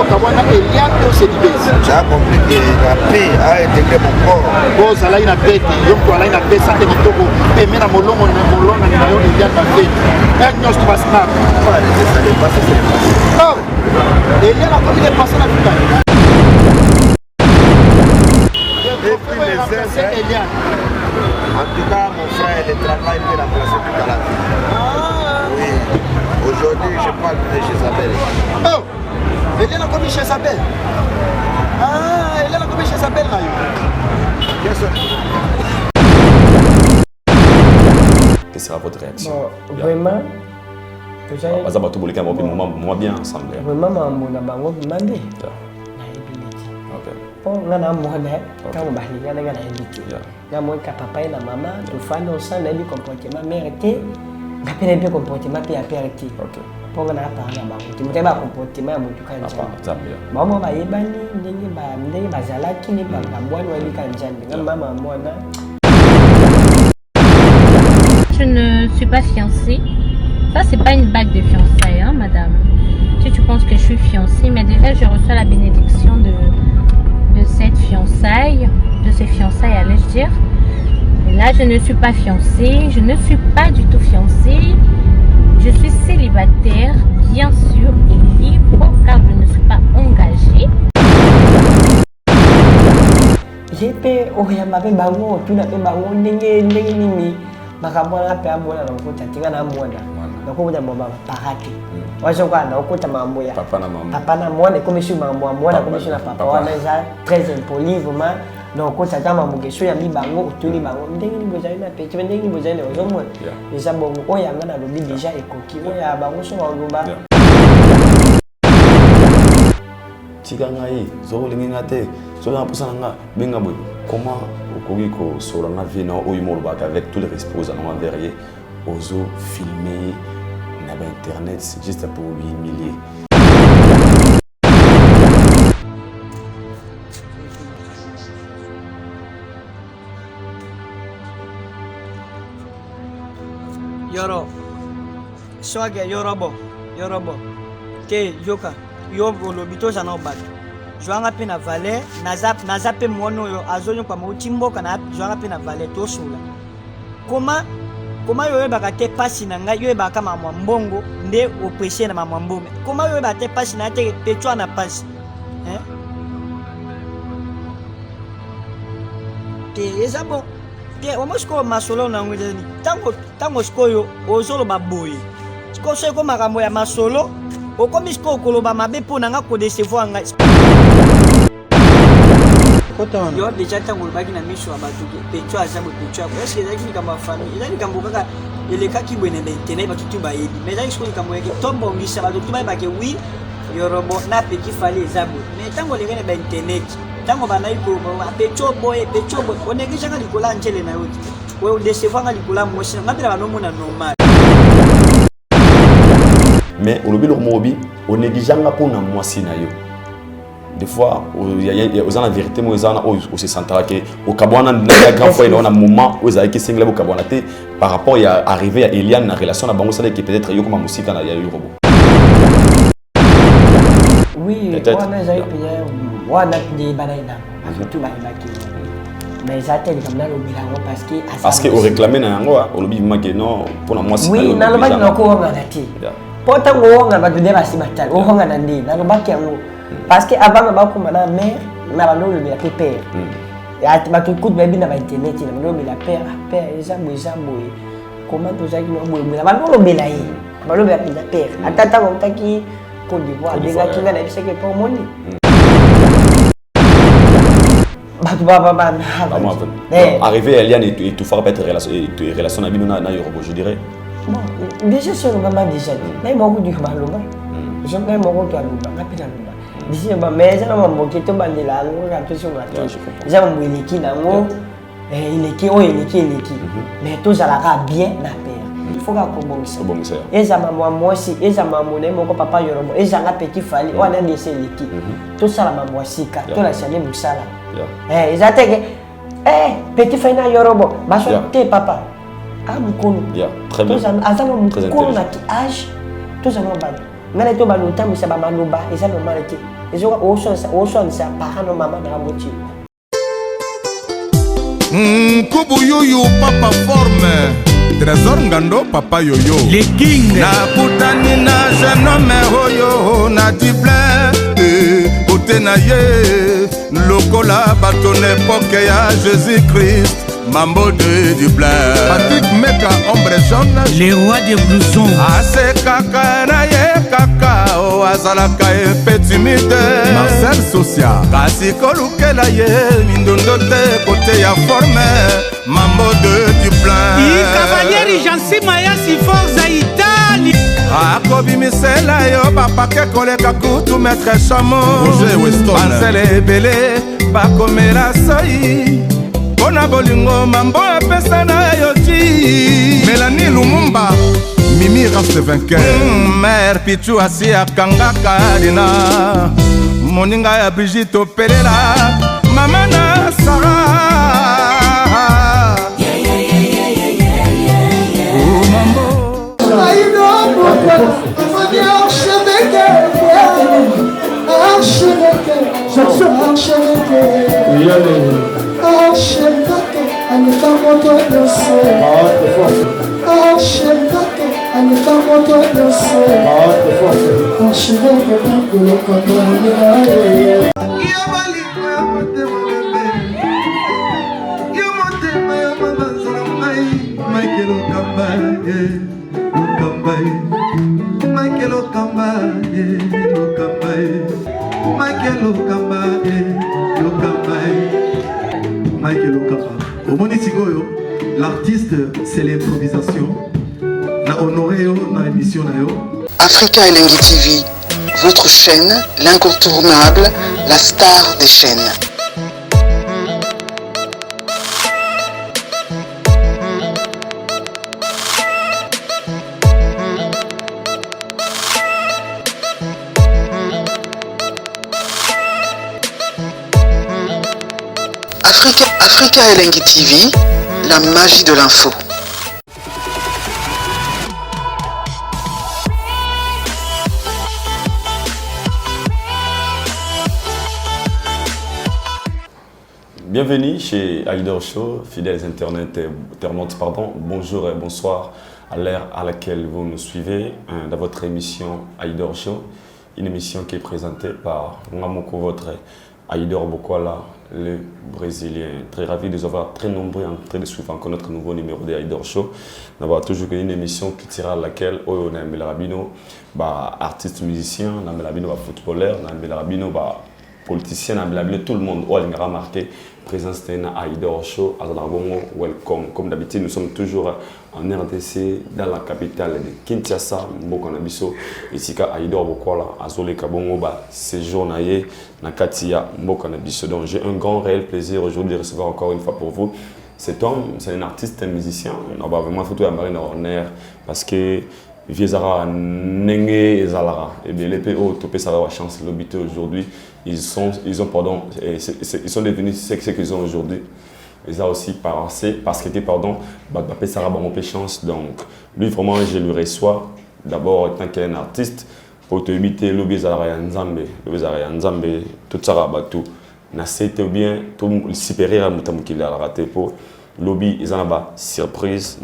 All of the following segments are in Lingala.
Kawana Eliane ou c'est Libes. J'ai compris que la paix a intégré mon corps. Bon, ça là, il a tête. Donc, on a une tête, ça fait Kitoko. Et maintenant, mon long, on a Eliane ma tête. Et nous, je passe là. Ça n'est pas ça, c'est pas. Oh, Eliane a commis des personnes à tout le temps. En tout cas, mon frère, le travail peut remplacer tout à l'heure. Oui. Aujourd'hui, je parle de chez Isabelle. Oh, Eliane a commis chez Isabelle. Ah, Eliane a commis chez Isabelle là. Quelle sera votre réaction? Bon, vraiment, ça va tout bouler moi bien ensemble. Vraiment, mon amour demandé. Pour nga na mwana kama bahali nga na elite nga mo ka papa et la maman to fana au sein de comportement mérité nga pele pe comportement pe aperti pour nga na pa nga ba to muteba comportement mo tukanja mama ba yebani ndenge ba zalaki ni ba ngambwani wa likanjani nga mama mwana. Je ne suis pas fiancée. Ça c'est pas une bague de fiançailles hein madame. Si tu penses que je suis fiancée, mais déjà je reçois la bénédiction de cette fiançaille, de ces fiançailles allais-je dire. Et là je ne suis pas fiancée, je ne suis pas du tout fiancée. Je suis célibataire, bien sûr, et libre car je ne suis pas engagée. J'ai fait oyamba pe bango, tu n'as pas bango ndenge nini. Makamwana pe amona na kuta tinga na mwana. Na kuta mama parati. Wazo kwa na kuta mambo ya papa na mama. Papa na mwana comme je mambo mwana comme je na papa wana za très impoli vraiment. Na kuta kama mugesho ya bibango utuli bango ndenge ni bozali na peti ndenge ni bozali ozo mwana. Déjà bongo oya ngana lobi déjà ekoki oya bango so ngomba. Tika ngai zo lingi ngate zo na posa nga benga boy. Comment okoki ko solo na vie na oyo molobaka avec tous les respects envers ye ozo filmer na ba internet c'est juste pour lui humilier. Yoro swage yorobo ke yoka yobo lobito jana obata joanga pe na valet naza pe mono yo azonyo kwa mauti mboka na joanga pe na valet tosula koma yo baka te pasi na ngai yo baka mama mbongo nde oprécier na mama mbome koma yo baka te pasi na te petwa na pasi te eza bon te omosko masolo na ngwedeni tango skoyo ozolo baboye sko seko makambo ya masolo okomi sko koloba mabe pona nga ko décevoir nga yo déjà tango baki na miso abatu petwa azabu petwa est-ce que ezaki kama famille ezaki kambo kaka elekaki bwene na internet batutu bayebi mais ezaki sko kambo yaki tombo ngisa batutu bayebake oui yorobo na peki fali ezabu mais tango lekene ba internet tango banayi ko petwa boye onekisha nga likola njele na yoti we décevoir nga likola moshi ngapela banomona normal. Mais au lobby l'ormobi on négligera pour na moisi na yo. Des fois il y a la vérité moi ça on se sentira que au Kabwana na grand fois il y a un moment où ça qui single au Kabwana par rapport à arriver à Eliane na relation na bango ça qui peut-être yo comme musique na ya yo robot. Oui, on a déjà payé wana de banaina. Tout ba ibaki. Mais ça telle comme là lobby parce que au réclamer na yango au lobby maki non pour la moisi. Oui, na lobby na ko nga dati. Pota ngonga ba tudeba sibatali. O nga na ndi na lobaki yango. Parce que avant ba ko mana mère na ba lolo bi la pépère. Ya ba to coup de baby na ba internet na lolo bi la père ezambo comment to zaki no boy ba lolo bi la yi. Ba lolo bi la père. Atata ko taki Côte d'Ivoire déjà qui va na biseke pour moni. Arriver à Eliane et tout faire peut-être relation na bino na Europe je dirais. Bon, déjà sur le moment déjà. Mais moi du maloba. Je même moi to aloba, rapide aloba. D'ici mais ça na mambo ki to bandela ngo ka to sur la touche. Déjà mambo eleki nango eleki o eleki. Mais to za la ka bien na père. Il faut ka kobongisa. Eza mambo mosi, eza mambo na moko papa yorobo, eza nga petit fali, o na dese eleki. To sala mambo sika, to la chane musala. Eza teke petit fali na yorobo, baso te papa. Ah mukolo. Très bien. Azama mukolo na ki âge, to za no bana. ngana to ba luta misa ba maluba eza normal te ezo oso sa parano mama na moti Kubu yuyu papa forme Trésor ngando papa yoyo Les kings nakutani na jeune homme oyo na dible kote na ye lokola bato n'époque ya Jésus-Christ Mambo de Dublin Patrick Meka ombre jaune Les rois des blousons Ase kaka na ye kaka o azalaka epe timide Marcel Socia Kasi kolukela ye mindondo te kote ya forme Mambo de Dublin Cavalieri Jansi Mayasi Forza Italie akobimisela yo bapake koleka kutu maître chamo bansele ebele bakomela soi mpona bolingo mambo apesa na yo ti Mélanie Lumumba Mimi raste vainqueur mère Pichu asi akangaka dina moninga ya Brigitte opelela mama na Sarah L'artiste, c'est l'improvisation. Na honoré dans l'émission. Africa Elengi TV, votre chaîne, l'incontournable, la star des chaînes. Africa Elengi TV, la magie de l'info. Bienvenue chez Aïdor Show, fidèles internautes, bonjour et bonsoir à l'heure à laquelle vous nous suivez dans votre émission Aïdor Show, une émission qui est présentée par Ngamoko, votre Aïdor Bokwala, le Brésilien. Très ravi de vous avoir très nombreux en train de suivre encore notre nouveau numéro de Aïdor Show. Nous avons toujours une émission culturelle à laquelle on a un rabino, artiste musicien, on a un rabino footballeur, on a un rabino politicien, on a tout le monde. On a remarqué présence de Aïdor Show, welcome. Comme d'habitude, nous sommes toujours en RDC, dans la capitale de Kinshasa, Mbokonabiso, ici à Aïdor Bokwala, Azole Kabongo, séjour naïe, Nakatia, Mbokonabiso. Donc j'ai un grand réel plaisir aujourd'hui de recevoir encore une fois pour vous cet homme, c'est un artiste, un musicien. On va vraiment foutre à Marine Horner parce que Viezara Nenge et Zalara, et bien les PO Topé Sara chance l'obité aujourd'hui, ils sont devenus ce qu'ils ont aujourd'hui. Ils ont aussi parce que pardon, Bapé Sara Bamopé chance. Donc lui vraiment je le reçois d'abord en tant qu'un artiste pour te éviter l'obé Zalara Nzambe, tout Sara Batou. C'était bien tout supérieur à Moutamukila a raté pour lobby ils en ont surprise.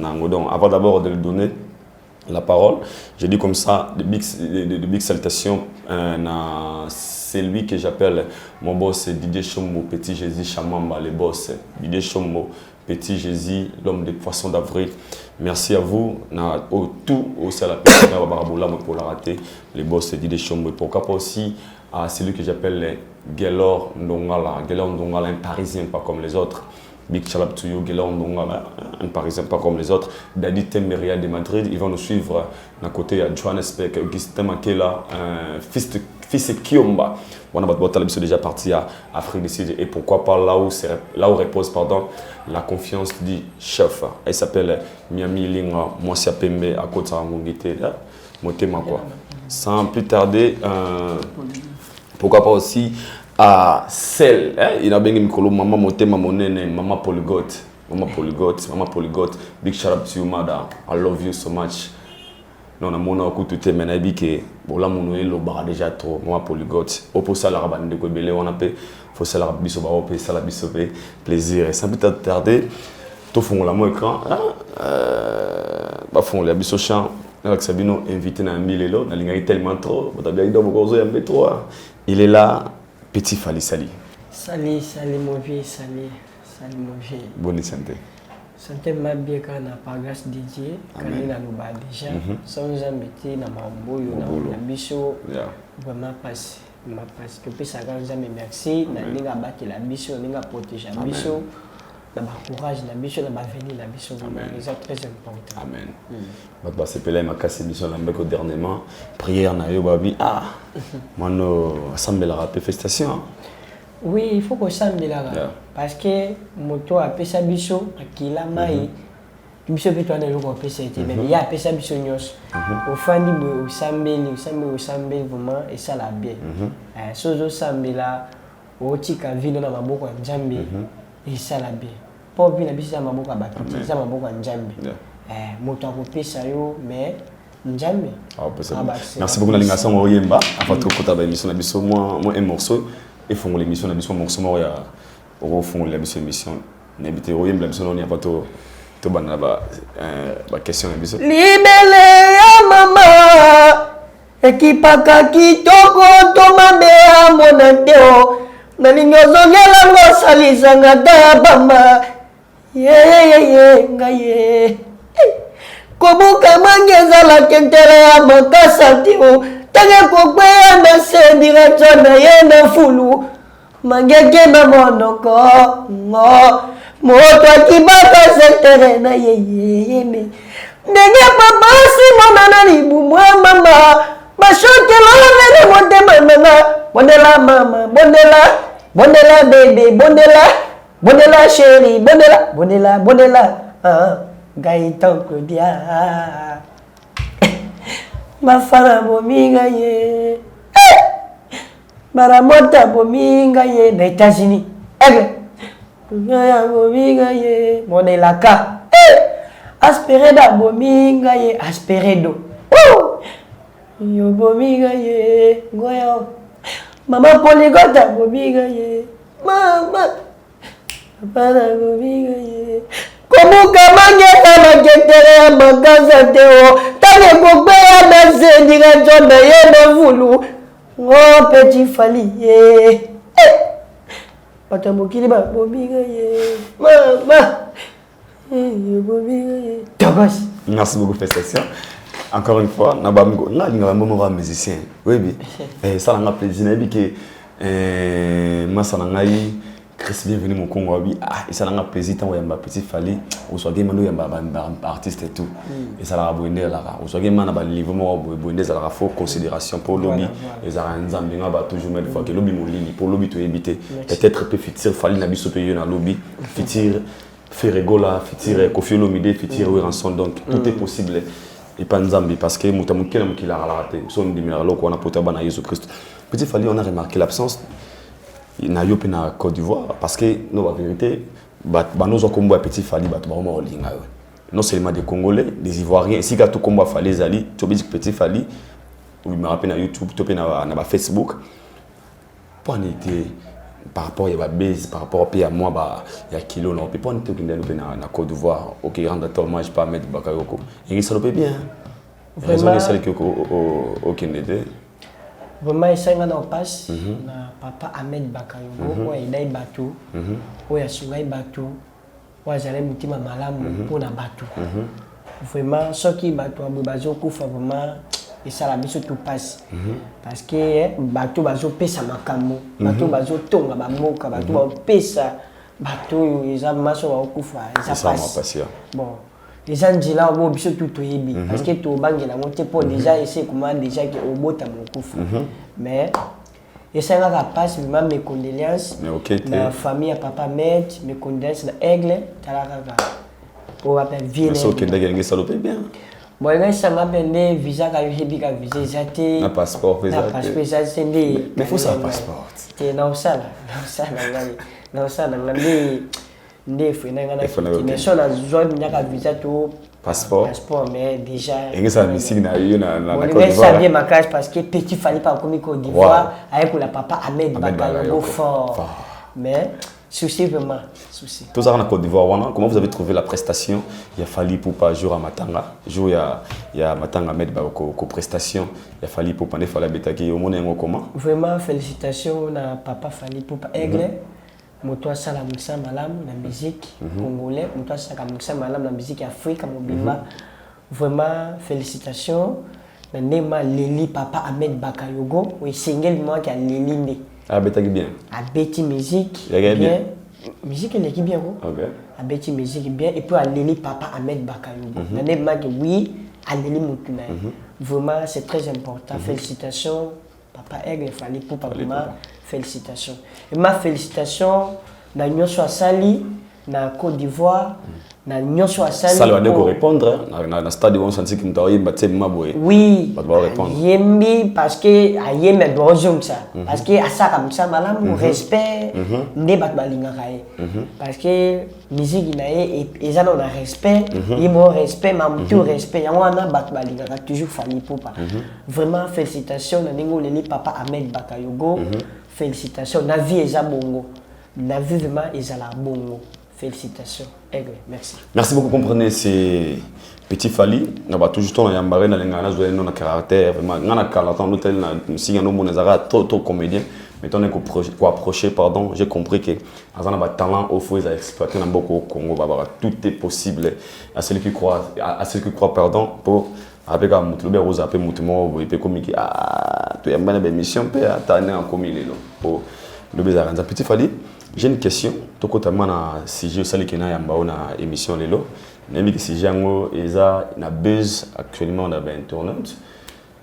Avant d'abord de le donner la parole, je dis comme ça, de big salutations c'est lui que j'appelle mon boss Didier Chomo, Petit Jésus Chamamba, le boss Didier Chomo, Petit Jésus, l'homme des poissons d'avril. Merci à vous, tout aussi à la personne pour la rater, le boss Didier Chomo. Et pourquoi pas aussi à celui que j'appelle Gelor Ndongala, un Parisien pas comme les autres. Big shout out to you, Gelor Ndongala, un Parisien pas comme les autres. Dadi Temeria de Madrid, ils vont nous suivre d'un côté à Johannesburg, Augustin Makela, fils de Kiomba. On a déjà parti à Afrique du Sud et pourquoi pas là où repose la confiance du chef. Elle s'appelle Miami Linga, Mosia Pembe, à côté de Mungite, Motema quoi. Sans plus tarder, pourquoi pas aussi à celle, il a bien mis maman Motema Monene, maman Polygote, big shout out to you, Mada. I love you so much. non, on a écouté tout mais nabi que bon là mon le bar déjà trop moi polygote au pour ça la rabat de belé on a fait faut ça la biso ba on peut ça la biso plaisir et sans plus tarder tout fond la mon écran ba fond la biso chant avec Sabino invité na Milelo na linga tellement trop ba bien do bozo ya métro il est là Petit Fally Sali Sali mon vieux Sali mon vieux bonne santé. Santé m'a bien quand on a pas grâce de Dieu, quand on a nous bas déjà, sans jamais été dans ma boue, dans la bicho, vraiment passe, que puis ça quand jamais merci, na ninga battre la bicho, ninga protéger la bicho, na courage la bicho, na venir la bicho, c'est très important. Amen. Bah c'est pelé ma casse bicho la mbeko dernièrement, prière na yo babi mano assemblée la félicitations. Oui, il faut qu'on s'en là. Parce que moto a fait sa bicho, qui l'a maï. Bicho peut tourner le groupe PCT, mais il y a fait sa bicho nyos. Au fond du sambeli vraiment et ça la bien. Sozo sambela, au tika vino na maboko ya Nzambe et ça la bien. Pas bien la bicho na maboko ya bakiti, ça maboko ya Nzambe. Moto a fait ça yo, mais Nzambe. Merci beaucoup Nalinga Sango Yemba. Avant tout kota ba émission na biso moi un morceau. Et font l'émission la mission morceau ya au fond la mission n'habiter au la mission on y a pas to bana ba question la mission libele ya mama ekipaka kitoko to mabe ya monateo nalingo zongela ngo salisanga da bamba ye ngaye kobuka mangeza la kentere ya makasa tio tange kokwe na se direction na ye na fulu mangeke na monoko ngo moto akibaka sektere na ye me ndenge papa si mona na libu mwa mama mashoke lo vele motema nanga bondela mama bondela bébé bondela chérie bondela Gaëtan Claudia Mafana bominga ye Baramota bominga ye na États-Unis bominga ye Monelaka Aspereda bominga ye Asperedo yo bominga ye Goyo Mama Polygota bominga ye Mama Papa bominga ye Komuka mangeta na kentere ya magaza teo Tane kokbeya na se direction na ye na vulu Oh Petit Fally ye Pata mokili ba bominga ye Mama bominga ye Tabas. Merci beaucoup félicitations. Encore une fois, na ba ngo na linga ba musicien. Oui bien. Ça n'a plaisir na bi que masa na ngai Chris bienvenue mon Congo abi et ça n'a plaisir tant yamba Petit Fally au soit game no yamba artiste et tout et ça la bonne là au soit game na ba niveau mo bonne ça la faut considération pour lobby et ça nzambe ngaba toujours mettre fois que lobby mo lili pour lobby to éviter peut-être peut futur Fally na biso payer na lobby futur Ferregola futur Koffi Olomide futur Ranson donc tout est possible et pas nzambe parce que mutamukela mukila raté son dimira loko na potaba na Jésus Christ. Petit Fally on a remarqué l'absence na yo pe na Côte d'Ivoire parce que non la vérité nos combo Petit Fally ba to ba mo linga non seulement des Congolais des Ivoiriens ici ka to combo Fally Zali to be Petit Fally oui me rappelle na YouTube to pe na Facebook pour était par rapport ya ba base par rapport à moi ba ya kilo non pe pour était que na Côte d'Ivoire OK rendre hommage pas mettre Bakayoko il ça le peut bien vraiment c'est que au Kennedy. Vraiment, il s'est en passe. Papa Ahmed Bakayoko, il a battu. Il a battu. Il a battu malamu pour na battu. Vraiment, ce qui battu, vraiment, et ça la mise tout passe. Parce que battu, bazo pesa makamu. Battu, bazo tonga bamoka. Battu, pesa. Battu, ils ont maso wa okufa. Ça passe. Bon. Les gens disent là, on va tout toyebi parce que tout banque la monté pour déjà essayer comment déjà que au bout mon coup. Mais et ça va passer vraiment mes condoléances. La famille à papa Med, mes condoléances à Aigle, talaka. Pour appeler Vienne. Mais que d'ailleurs ça le fait bien. Bon, là ça m'appelle visa quand j'ai bien visa j'étais. Un passeport visa. Passeport ça c'est des. Mais faut ça passeport. C'est dans ça là. Ndefu inanga na mais so na zone nyaka visa to Passeport. Passeport, mais déjà. Et ça, musique, na Côte d'Ivoire. Bien ma cage parce que petit fallait pas comme Côte d'Ivoire avec la papa Ahmed Bakayoko fort. Mais souci vraiment, souci. Tout ça en Côte d'Ivoire, comment vous avez trouvé la prestation? Il a fallu pour pas jouer à Matanga, jouer il y a Matanga Ahmed Bakayoko prestation. Il a fallu pour pas ne fallait bétaquer au monde comment? Vraiment félicitations na papa fallait pour pas aigle. Moto sala muksa malam na musique congolais, moto sala muksa malam na musique africaine mobimba. Vraiment félicitations. Na nema Leli papa Ahmed Bakayoko, oui single moi qui a Leli né. Ah betaki bien. A beti musique. Bien. Musique elle est bien gros. OK. A beti musique bien et puis a Leli papa Ahmed Bakayoko. Na nema que oui, a Leli mutuna. Vraiment c'est très important. Félicitations. Papa Aigle, il fallait pour papa. Félicitations. Et ma félicitation, na nyonso asali, na Côte d'Ivoire, na nyonso asali. Ça doit répondre, na stade où on sentit qu'il doit y battre maboé. Oui. Pas doit répondre. Yembi parce que ayeme dozong ça. Parce que asa comme ça malam respect ne bat balinga kae. Parce que musique inae et ça on a respect, il bon respect, même tout respect. On a bat balinga toujours fallait pour pas. Vraiment félicitations na ningo leli papa Ahmed Bakayoko. Félicitations. La vie est à bongo. La vie vraiment est à la bongo. Félicitations. Merci. Merci beaucoup. Comprenez, c'est Petit Fally. On va toujours tourner en barre dans les gars, dans le caractère. Vraiment, on a caractère. Nous si on a trop comédien. Mais on est quoi approcher, pardon. J'ai compris que on a un talent au fond à exploiter dans beaucoup au Congo. Tout est possible à celui qui croit, pardon, pour avec un mouton rose après mouton il peut communiquer tu es une mission peut attendre en commun pour le bizarre. Petit Fally, j'ai une question to kotamana na sujet sali kena yamba na émission lelo nemi que sujet ngo eza na buzz actuellement na internet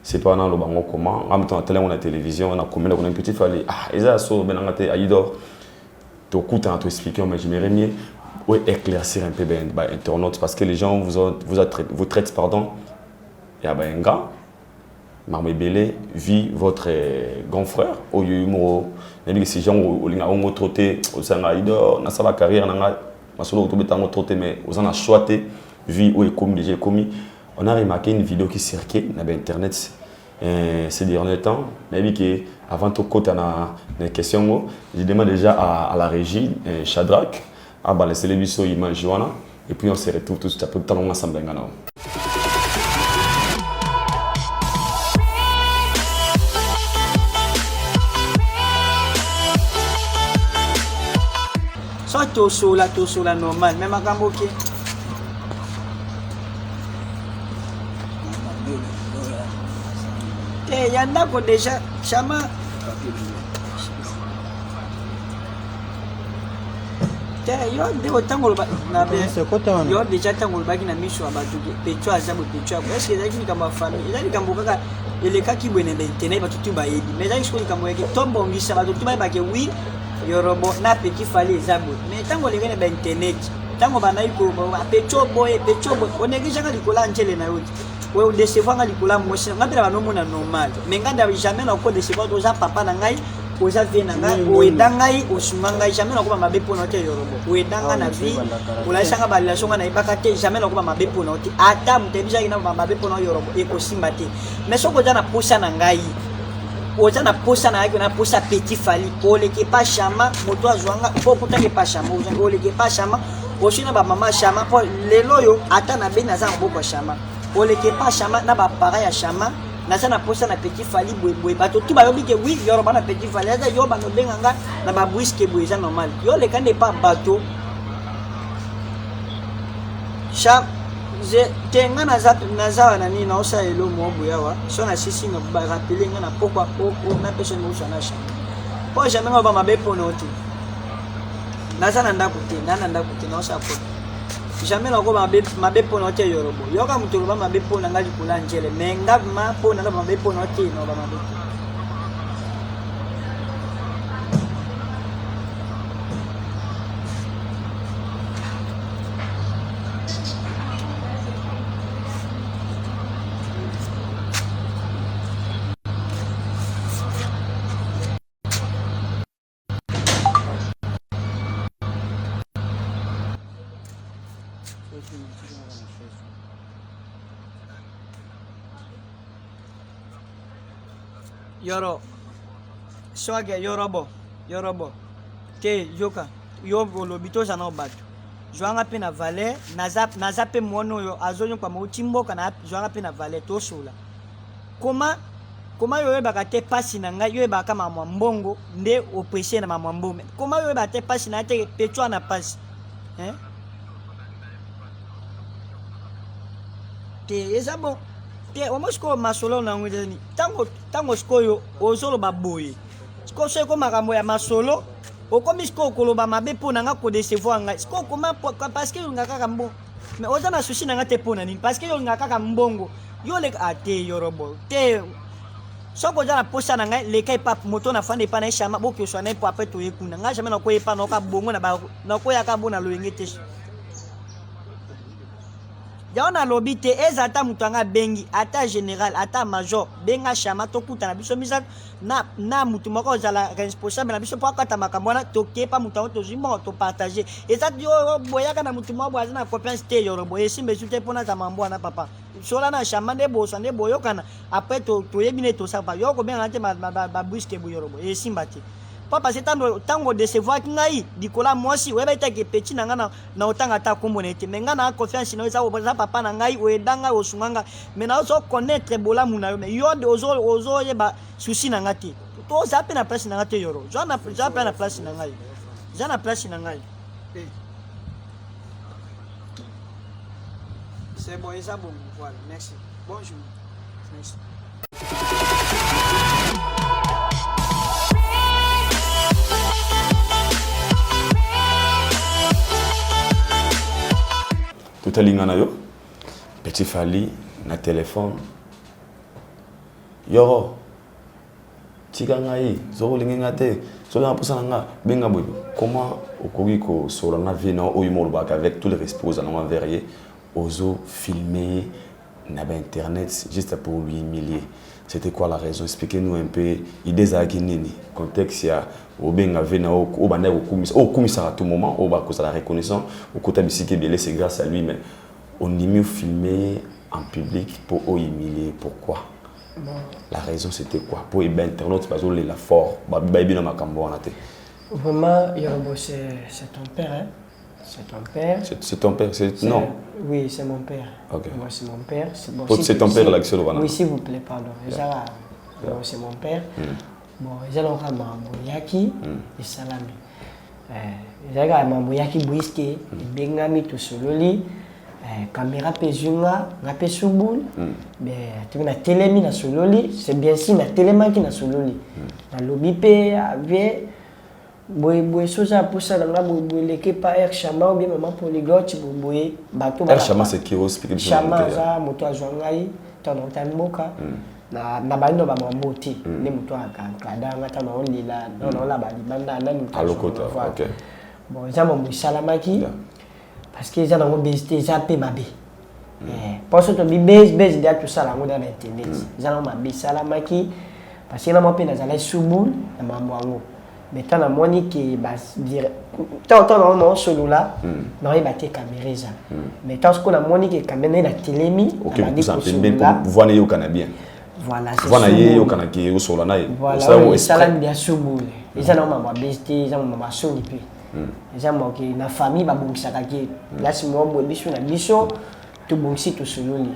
c'est pas dans le bango comment en même temps télé on a télévision on a combien on a Petit Fally eza so benangate aidor to kuta to expliquer mais j'aimerais mieux éclaircir un peu internautes parce que les gens vous traitent pardon. Il y a un gars, Marmé Belé, vit votre grand frère, au Yumo, il ces gens ont trotté, au Sangaïdo, dans sa carrière, mais aux en a choisi, vie où il est commis. On a remarqué une vidéo qui circulait sur Internet ces derniers temps. Avant tout, quand on a des questions, je demande déjà à la régie, Shadrach, à laisser les bisous, image Joana, et puis on se retrouve tout de suite après le temps ensemble. So to la normal, même à Gamboki. Eh, yanda ko déjà chama. Yo de otangolo na be yo déjà tangolo baki na misho abatuki pecho azabu pecho est-ce que ezaki kama famille ezaki kama kaka elekaki bwene na internet batutu ba yebi mais ezaki siko kama yaki tombo ngisa batutu ba ke oui yorobo na Petit Fally ezabu mais tango lekene ba internet tango bana iko pecho boy onekisha ka likola njele na yoti we o décevoir nga likola moshi ngapela banomona normal mais nganda jamais na ko décevoir to za papa na ngai oza vie na ngai oedangai osunga ngai jamais nakoba mabe mpona te yorobo oedanga na vie olaisanga balelation nga na yebaka te jamais nakoba mabe mpona te ata moto ebisaki na mabe mpona yorobo ekosimba te mais soki oza na posa na ngai oza na posa na yaki na posa Petit Fally oleke pa chama moto azwanga po kutake pa chama oleke pa chama osui na bamama chama po lelo oyo ata na be naza maboko ya chama oleke pa chama na bapara ya chama naza na posa na Petit Fally boye bato tu bayobi ke oui yoroba na Petit Fally aza yo banobenga nga na babwiske boye eza normal yo leka nde pa bato tenga naza wana nini naosala elo mwa boye awa so na sisi na barapele nga na pokwa na peso naoswa na cha po jamais nga ba mabe mpona o te naza na ndako te naosala poto jamais na ko mabe mpona te yorobo yoka moto loba mabe mpona nga likola njele me nga ma mpona nga mabe mpona te na ba mabe Yoro. Swag Yorobo. Yorobo. Te yoka. Yo lobito jana bato. Joanga pe na valet, naza pe mono yo azonyo kwa mautimbo kana joanga pe na valet to sola. Comment yo ba te pasi na ngai yo ba kama mbongo nde oppressé na mbongo. Comment yo ba te pasi na te petwa na pasi. Hein? Te eza bon. Te omosko masolo na ngwedeni. Tango sko yo ozolo ba boye. Sko se ko makambo ya masolo. Okomi sko koloba mabe pona nga ko décevoir nga. Sko comment parce que nga kaka mbongo. Mais oza na souci na nga te pona nini parce que yo nga kaka mbongo. Yo le ate yorobo. Te soko za na posa na nga le kai pap moto na fande pa na shama boki so na po après to yekuna. Nga jamais na ko yepa na ka bongo na ba na ko ya ka bona lo ngete. Yaona lobite ezata mutu anga bengi ata général ata major benga shama to kuta na biso misa na mutu moko zala responsable na biso po akata makambo na to kepa mutu to jimo to partager ezata yo boyaka na mutu moko azana confiance te yo boye simbe sute pona za mambo na papa sola na shama nde boso nde boyokana après to yebine to sapa yo ko benga te ba busque boyo robo e simba te papa c'est tango décevoir ngai dikola mwasi weba itake petit na ngana na otanga ta kombo nete menga na confiance no eza obaza papa na ngai oedanga osunganga mais na ozo connaître bola muna yo mais yo de ozo yeba souci na ngati to zape na place na ngati yoro jana zape na place na ngai jana place na ngai c'est bon eza bon voilà merci bonjour merci. Tout à l'ingana yo, petit Fally na téléphone. Yoro, tika ngai, zoro linga te, zoro na posa nga, benga boy. Comment okogi ko sur la vie na oyo mo baka avec tous les respects aux anons verrier, ozo filmer na internet juste pour lui humilier. C'était quoi la raison? Expliquez-nous un peu. Idée za kinini, contexte ya obenga vena o banda o kumisa à tout moment, o ba cause la reconnaissance, au côté bisiki belé c'est grâce à lui mais on y mieux filmer en public pour humilier. Pourquoi? Bon. La raison c'était quoi? Pour les internautes parce que la fort, ba bino makambo na te. Vraiment Yorobo c'est ton père hein. C'est ton père. C'est ton père, c'est non. Oui, c'est mon père. OK. Moi c'est mon père, c'est bon. C'est ton père l'action de Oui, s'il vous plaît, pardon. C'est mon père. Bon, ils ont un mambo yaki et salami. Ils ont un mambo yaki bouiske, bengami tout sololi, caméra pezunga, rapé souboul, mais tu as télémi na sololi, c'est bien si na téléma qui na sololi. Na lobby pe avait boy soja pour ça dans la boy l'équipe pas air chama ou bien maman polyglotte boy bateau. Air chama c'est qui explique bien. Chama za moto azwangai, ton tanboka. Na bando ba mamoti ne muto akada ngata na olila non la ba libanda na muto alokota OK bon ça mon salamaki parce que ça na obésité ça pe mabe parce que to bi base dia tout ça la ngoda na internet ça na mabe salamaki parce que na mo pe na zala subul na mambo ngo mais tant na moni ki ba dire tant non solo là non il ba te caméra ça mais tant ce qu'on a moni ki caméra na télémi OK vous voyez au Canadien. Voilà, c'est voilà, il y a un qui est sur la naïe. Voilà, ça là bien souboule. Ils ont ma bestie, ils ont ma soni puis. Ils ont ma qui na famille ba bon ça qui. Là c'est moi bon biso na biso tout bon si tout sur lui.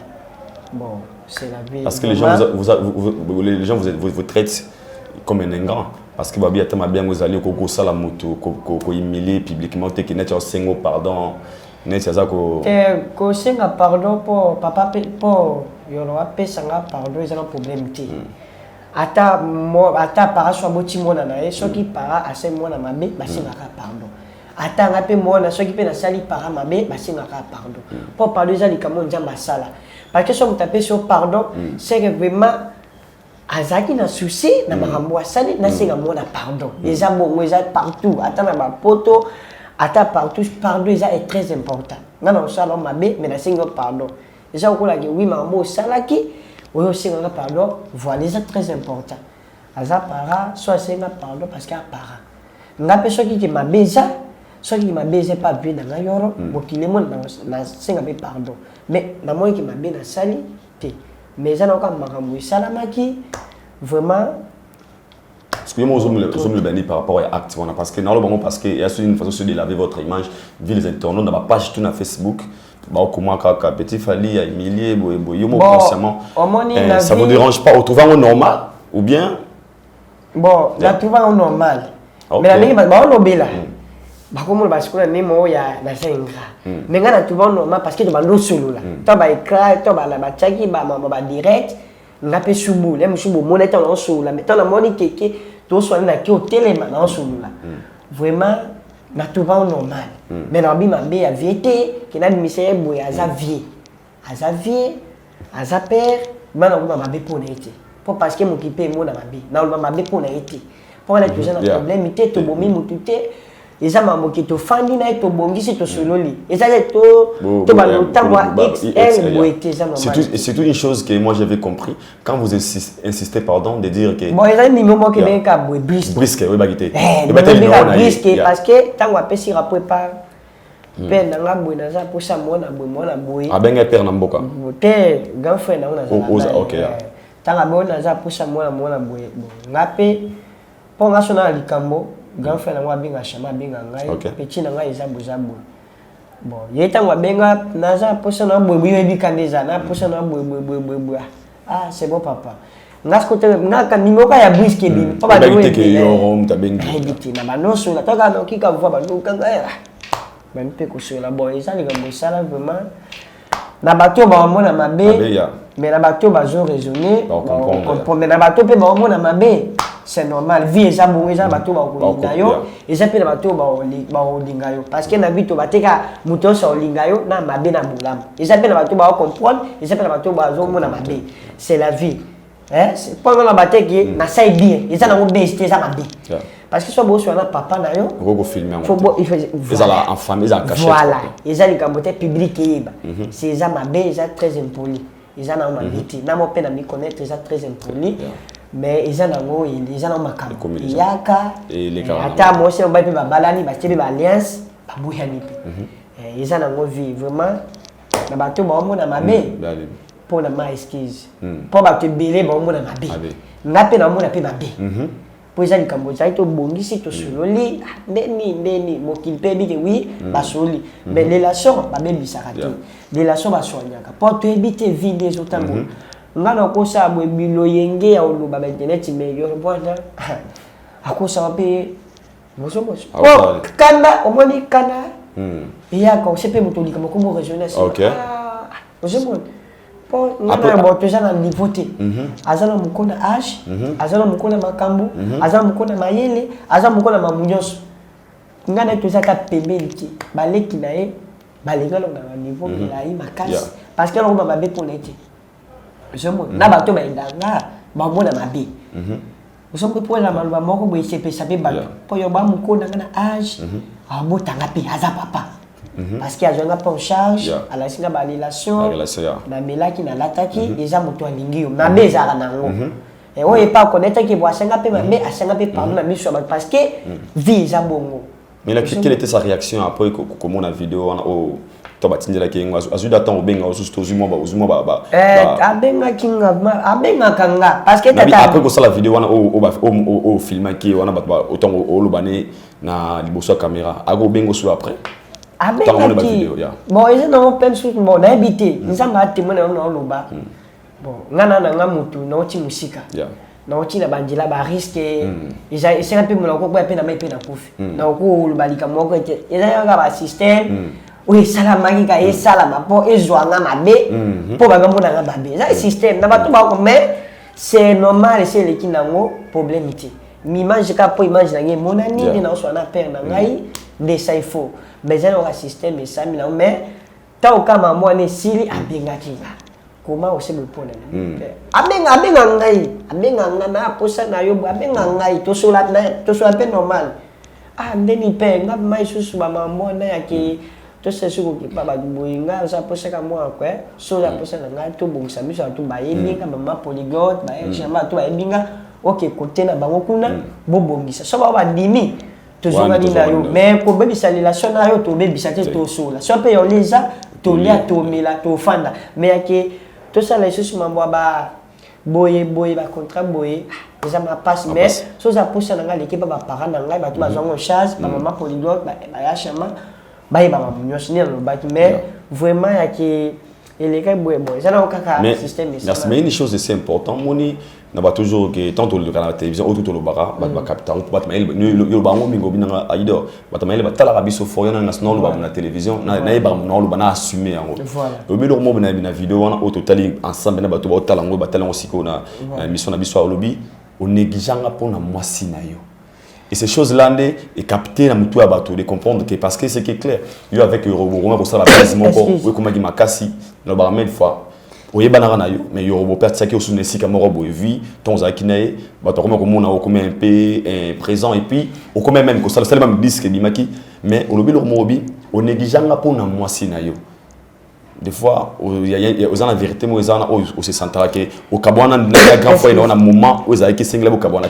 Bon, c'est la vie. Parce que les gens vous traitent comme un ingrat parce que babi atama bien vous allez ko sala moto ko humilier publiquement te ki net sengo pardon. Net ça ko senga pardon pour papa pour yolo apesanga pardon ils ont un problème ti ata para so boti mona na soki para ase mona mabe basinga ka pardon ata ngape mona soki pe na sali para mabe basinga ka pardon pour pardon za likamo nzamba sala parce que so mutape so pardon c'est que vraiment azaki na souci na makambo asali na singa mona pardon eza bongo eza partout ata na ba poto ata partout pardon est très important non ça non mabe mais na singa pardon déjà au là oui maman salaki oui aussi on a pardon voilà c'est très important aza para soit c'est un pardon parce qu'il y a para n'a pas ceux qui m'a baisé ceux qui m'a baisé pas bien dans la yoro donc il est mon na c'est un pardon mais na moi qui m'a bien sali mais ça n'a pas maman salamaki vraiment Parce que moi, je me bénis par rapport à acte. Parce que dans le moment, parce qu'il y a une façon de laver votre image, vu les internautes, dans ma page tout sur Facebook. Comment petit Fali a humilié, consciemment. Ça ne vous dérange pas? Vous trouvez un normal ou bien? Bon, la trouve un normal. Mais la ligue, on est là. Comme parce que nous y a la senga. Mais on a trouvé normal parce que tu vas nous solo là. Tu vas écrire, tu vas la bachaki, bah direct. On a fait subu, les musubu monnaie en solo là. Mais tant la monnaie qui tu sois là qui au télé maintenant solo là. Vraiment, na trouvé normal. Mais na bi mabé a vieté, qui n'a misère boy azavie. Azaper, maintenant on m'a pour n'être. Pour parce que mon qui paye mon mabé. Na on m'a pour n'être. Pour les gens un problème, il te bomi mututé. Et ça m'a moqué to fandi na to bongi c'est to sololi. Et ça c'est to ba longtemps moi XL boité ça normal. C'est une chose que moi j'avais compris quand vous insistez pardon de dire que bon, il y a ni moment que ben ka boy brisque oui bagité. Et brisque parce que tant wa pesi rapport pas pe na nga boy na za pour ça moi na boy. Ah ben père na mboka. Te grand frère na on a OK. Tant nga boy na za pour ça moi na boy. Ngape pour national likambo grand frère na binga chama binga ngai petit na ngai za bozabo bon yeta ngwa benga naza posa na boy bi kandeza na posa na boy ah c'est bon papa ngaskote ngaka nimoka ya brisque bi papa de we ke yo mta bengi na banoso na toka no kika vwa banu kanga ya ben pe ko sur la boy ça les gars ça là vraiment na bato ba mona mabe mais na bato ba zo raisonner on mais na bato pe ba mona mabe c'est normal vie eza bongo eza bato bakolinga yo eza pe na bato bakolinga yo parce que na bito bateka moto oso olinga yo na mabe na bolamu eza pe na bato bakomprendre eza pe na bato bazomona mabe c'est la vie c'est pas na bateki na sai bien eza na best eza mabe parce que soit boso na papa na yo faut filmer il faut eza la en famille eza caché voilà eza likambote public yeba c'est eza mabe eza très impoli eza na mabiti na mo pe na mi connaître eza très impoli mais ils ont makambo yaka ata moi c'est on va pas balani ba tebe ba alliance ba bouhani pe ils ont vie vraiment na bato ba mo na mabe pour na ma excuse pour ba te belé ba mo na mabe ngape na mo na pe mabe pour ça likambo ça to bongisi to sololi ndeni mo kilpe bi que oui ba soli mais relation ba bebisaka te relation ba soignaka pour te éviter vie des autres ngana kosa bwe bilo yenge ya oluba ba internet me yo bwana akosa wape moso oh kanda omoni kanda ya ko sepe mutoli kama kombo régional OK moso po ngana boto jana nivote azana mukona age azana mukona makambu azana mukona mayele azana mukona mamunyoso ngana to zaka pembeliki baleki na ye balengalo na niveau la yi makasi parce que on va be connecter je na bato ba indanga ba mona mabe usombe po la malwa moko bo isepe sabe bato po yo ba mukona ngana age abotanga pe aza papa parce que azonga pas en charge à la singa ba relation na melaki na lataki eza moto alingi yo na beza nango et on est pas connaître que bo asenga pe mabe asenga pe pardon na miso parce que vie eza bongo mais quelle était sa réaction après comment la vidéo au tobatindela kengo azuda temps obenga osustozimo ba abenga kinga abenga kanga parce que tata après ko sala vidéo wana o filma ki wana ba autant o lobane na liboso caméra ago bengo sous après abenga ki bon ils n'ont pas sous bon habité ils ont pas témoin na loba bon ngana mutu na oti musika na oti na bandila ba risque ils essaient un peu mon ko pe na mai pe na kofi na ko lubalika moko ils ont ba système oui salamaki ka esalama po ezwanga mabe po bagamona nga babe ça système na bato ba ko mais c'est normal c'est le kinango problème ité mi mange ka po image na nge monani ni na so na père na ngai de ça il faut mais ça un système et ça mina mais ta kama moi ne sili abenga kinga comment aussi me pona abenga na posa na yo abenga ngai to so pe normal ndeni pe nga mai susu ba mambo na yake to se suko ki baba boyinga za posa ka moi quoi so la posa nga to bongisa biso to ba yelinga mama polyglot ba jama to ba yelinga OK côté na bango kuna bo bongisa so ba dimi to zonga ni na yo mais ko bebisa relation na yo to bebisa te to so la so pe yo leza to lia to mela to fanda mais yake to ça la susu mambo ba boye ba contrat boye déjà ma passe mais so za posa nanga l'équipe ba parents nanga ba ba zongo charge ba maman polyglotte ba ya chama ba ba nyos ni lo ba mais vraiment ya ki il est boye boye ça na okaka système merci mais une chose assez importante moni na ba toujours que tant au la télévision ou tout au bara ba capteur pour ba le bango mingo binanga aido ba tamele ba tala biso fo yana national ba na télévision na ba na lo ba na assumer en le bilo mo na vidéo wana au total ensemble na ba to ba tala ngo ba tala aussi na émission na biso lobby on négliganga pour na mwasi na yo. Et ces choses-là, et capter la moutou à bateau, de comprendre que parce que c'est clair, il y a avec le robot, pour ça la base, mon corps, oui, comme il m'a cassé, le barman fois, oui, banana yo, mais il y a robot perd ça qui est sous nesi comme robot vie, ton zakinae, bateau comme on a comme un peu présent et puis au comme même que ça le même disque bimaki, mais au lobby le mobi, on négligera pour na moisi na yo. Des fois, il y a la vérité, mais il y a aussi central que au Kabouana, la grande fois, il y a un moment où il y a qui single au Kabouana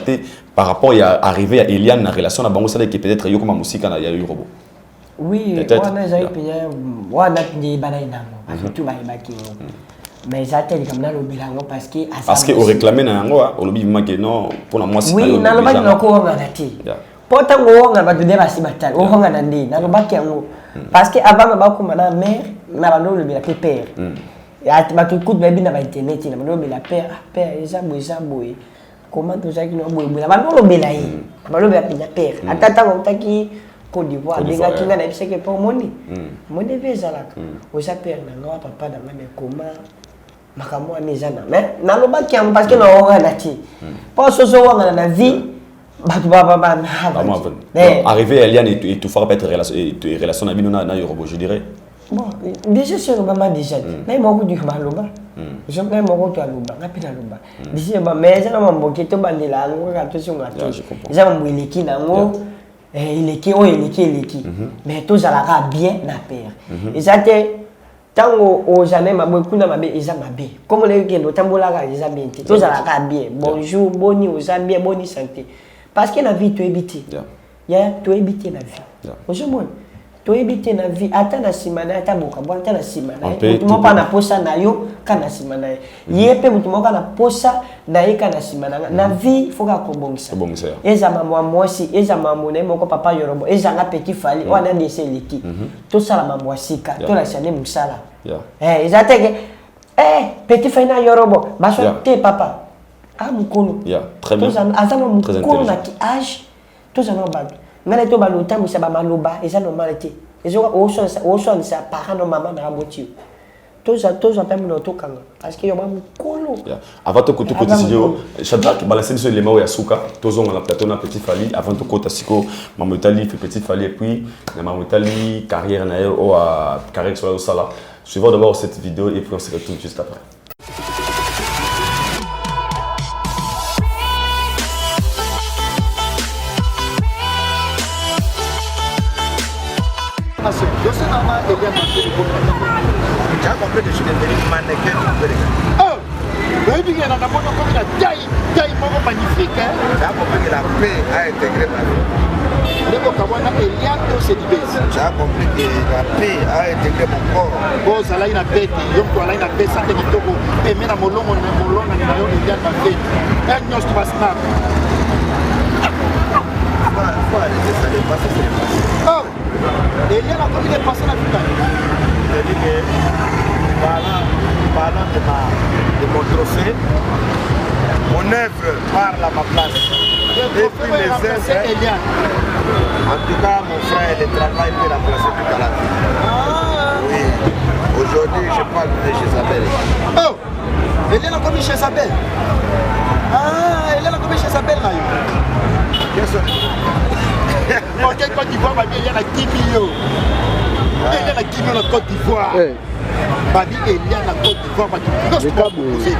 par rapport à arriver à Eliane, la relation à Bango Salé qui peut-être eu comme un musique, il y a eu robot. Oui, on a déjà on a des bananes, tout va mais ça t'a dit comme là le bilan parce que au réclamer na ngo au lobby que non pour la moi c'est oui na lobby na ko nga dati pota ngo nga ba de basi batal o nga nandi na lobby ngo parce que avant ba ko mana mère na ba no le bila père ya ba tout coup de baby na ba internet na ba no bila père ça boy comment tout ça qui no boy ba no le bila yi ba no bila père atata ngo taki Côte d'Ivoire benga kinga na biseke pour moni moni vezalaka o sa père na ngo papa na me comment makamwa mezana mais na loba ki am parce que na oga na ti pas so wanga na vie batu baba arriver à Eliane et tout faire peut-être relation na bino na Yoruba je dirais bon déjà sur maman déjà mais mo ko du maloba je me mo ko to aloba ngapina loba disi ba mais na mambo ki to bandela ngo ka to sunga to za mo ileki na ngo ileki o ileki mais to za la bien na père et ça tango ozana mabe kuna mabe eza mabe comme le kendo tambola ka eza bien to za la bien bonjour boni oza bien boni santé parce que la vie tu éviter ya tu éviter la vie aujourd'hui tu éviter la vie ata na simana ata boka bo ata na simana mutu mo pa na posa na yo kana simana yepe mutu mo kana posa na ye kana simana na vie faut ka kobongisa eza mama mwasi eza mama na moko papa yorobo eza nga petit fali wana dese liki to sala mama sika to la chane musala eza teke petit fali na yorobo baso te papa mukolo très bien azana mukolo na ki âge to zana ba ngale to balota musa ba maloba eza normalité ezo oso sa parents no maman na boti to za pa mino to kanga parce que yo ba mukolo avant to koto studio Shadrack balancer sur les mains ya suka to zonga na plateau na petit fali avant to kota siko mamotali fait petit fali et puis na mamotali carrière na yo carrière sur sala suivons d'abord cette vidéo et puis on se retrouve juste après. Je sais maman et bien marché pour tu as compris que je suis devenu mannequin oh oui bien on a bon comme la taille magnifique hein tu as compris que la paix a intégré ma vie le Kabouana Eliane c'est du base tu as compris que la paix a intégré mon corps bon ça là il a bête donc toi là il a bête ça te kitoko et mais na molongo na yo Eliane ba fait un nyos tu vas snap oh Eliane a commis les passer la finale je dis que parlant de mon trophée mon œuvre parle à ma place et puis les œuvres en tout cas mon frère le travail peut remplacer tout à l'heure oui aujourd'hui je parle de Jézabel oh Eliane a commis chez Isabelle Eliane a commis chez Isabelle là ok Côte d'Ivoire il y a la 10 millions il y a la 10 millions en Côte d'Ivoire babi Eliane en Côte d'Ivoire non je peux pas poser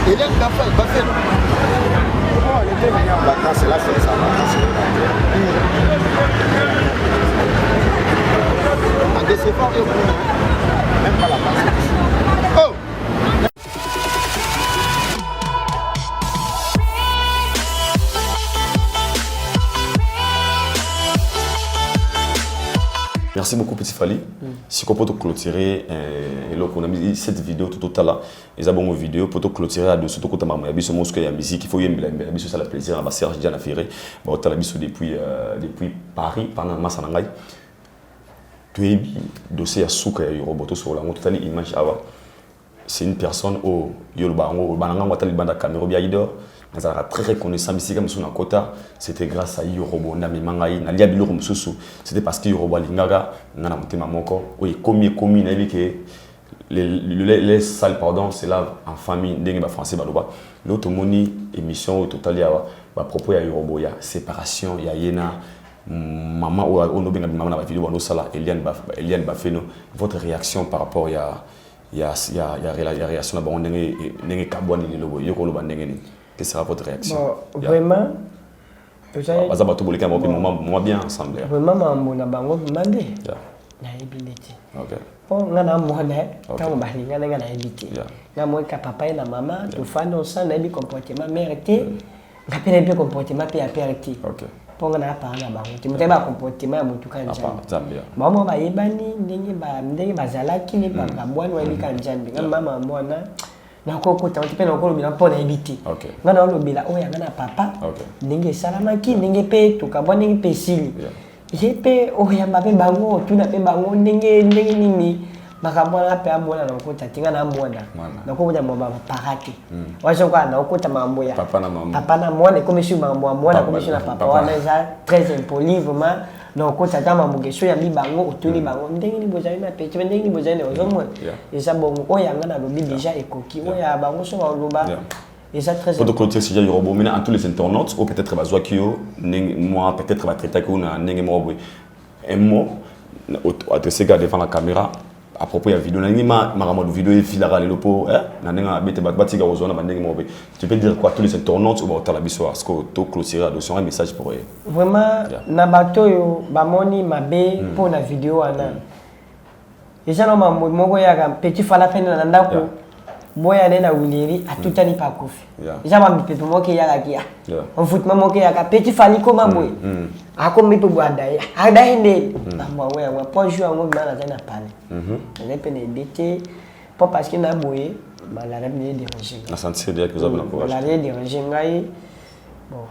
Eliane va faire vacances là c'est ça à des efforts même pas la base oh Merci beaucoup, Petit Fally. Si on peut clôturer on a mis cette vidéo tout à l'heure, ils ont une vidéo pour clôturer à dessus tout côté maman. Il y a une musique, il faut y aller, ça le plaisir. Ma sœur Diana Ferré, bon, tu as depuis Paris pendant massa nangai. Tu es dossier à souka ya roboto sur la moto tali image awa. C'est une personne au Yolobango, bananga watali banda caméra biaïdor. Très reconnaissant ici comme sur la quota, c'était grâce à Yorobo Nami Mangai, Nalia Bilo Msusu, c'était parce que Yorobo Lingaga, Nana Mutema Moko, oui, commis, les salles, pardon, c'est là en famille, Dengue français, Baloba. L'autre moni, émission au total, il y a propos à Yorobo, il y a séparation, il y a Yena, maman, ou Onobenga, maman, la vidéo, Eliane Bafeno, votre réaction par rapport à la réaction à Dengue Kabouani, Yoko Lobandengue. Quelle sera votre réaction? Bon, vraiment, moi bien ensemble. Vraiment, je bango mandé. Na ebileti. OK. Bon, ngana mwana, quand ba linga na ebiti. Na moi ka papa et na maman, to fano ça na bi comportement mérité. Na pena bi comportement pe aperti. OK. Pour ngana pa na bango. Tu muteba comportement mutu kanja. Zambia. Mama ba yebani ndenge bazalaki ni ba bwana wa bi kanja. Ngama mwana na koko tanti pe na kolo bila pona ebiti. OK. Ngana lo bila oya ngana papa. OK. Ndenge salamaki ndenge pe to ka bwana ndenge pe sili. Jepe oya mbape bango tuna pe bango ndenge nini makabwana pe amona na kota tinga na mwana. Na ko boja mwa parati. Wazo kwa na okota mambo ya papa na mama. Papa na mwana comme si mambo mwana comme si na papa wana za très impoli vraiment. Na okota kama mugesho ya bibango otuni bango ndenge ni boza na pe ndenge ni boza ne ozomo. Eza bongo oya ngana lobi déjà ekoki oya bango so ba loba. Et ça très pour clôturer si j'ai robot maintenant à tous les internautes ou peut-être bazwa kio moi peut-être va traiter qu'on a nenge mo un mot adressé devant la caméra à propos de la vidéo ma vidéo et filara le lopo na nenga bete batiga ozona bandenge mo tu peux dire quoi à tous les internautes ou ba la biso est-ce que to clôturer un message pour eux vraiment na bato yo ba moni mabe pour la vidéo ana et ça no mambo moko ya petit fala pena na ndako boya nena wileri atutani pa kofi jama mipepe moke ya kia on foot moke ya petit fali koma boy ako mipe boadai adai ne amba we wa po jou ngo na na pale ne pene bete pas parce que na boye malare me déranger na sentir dire que vous avez l'encourage la déranger ngai bon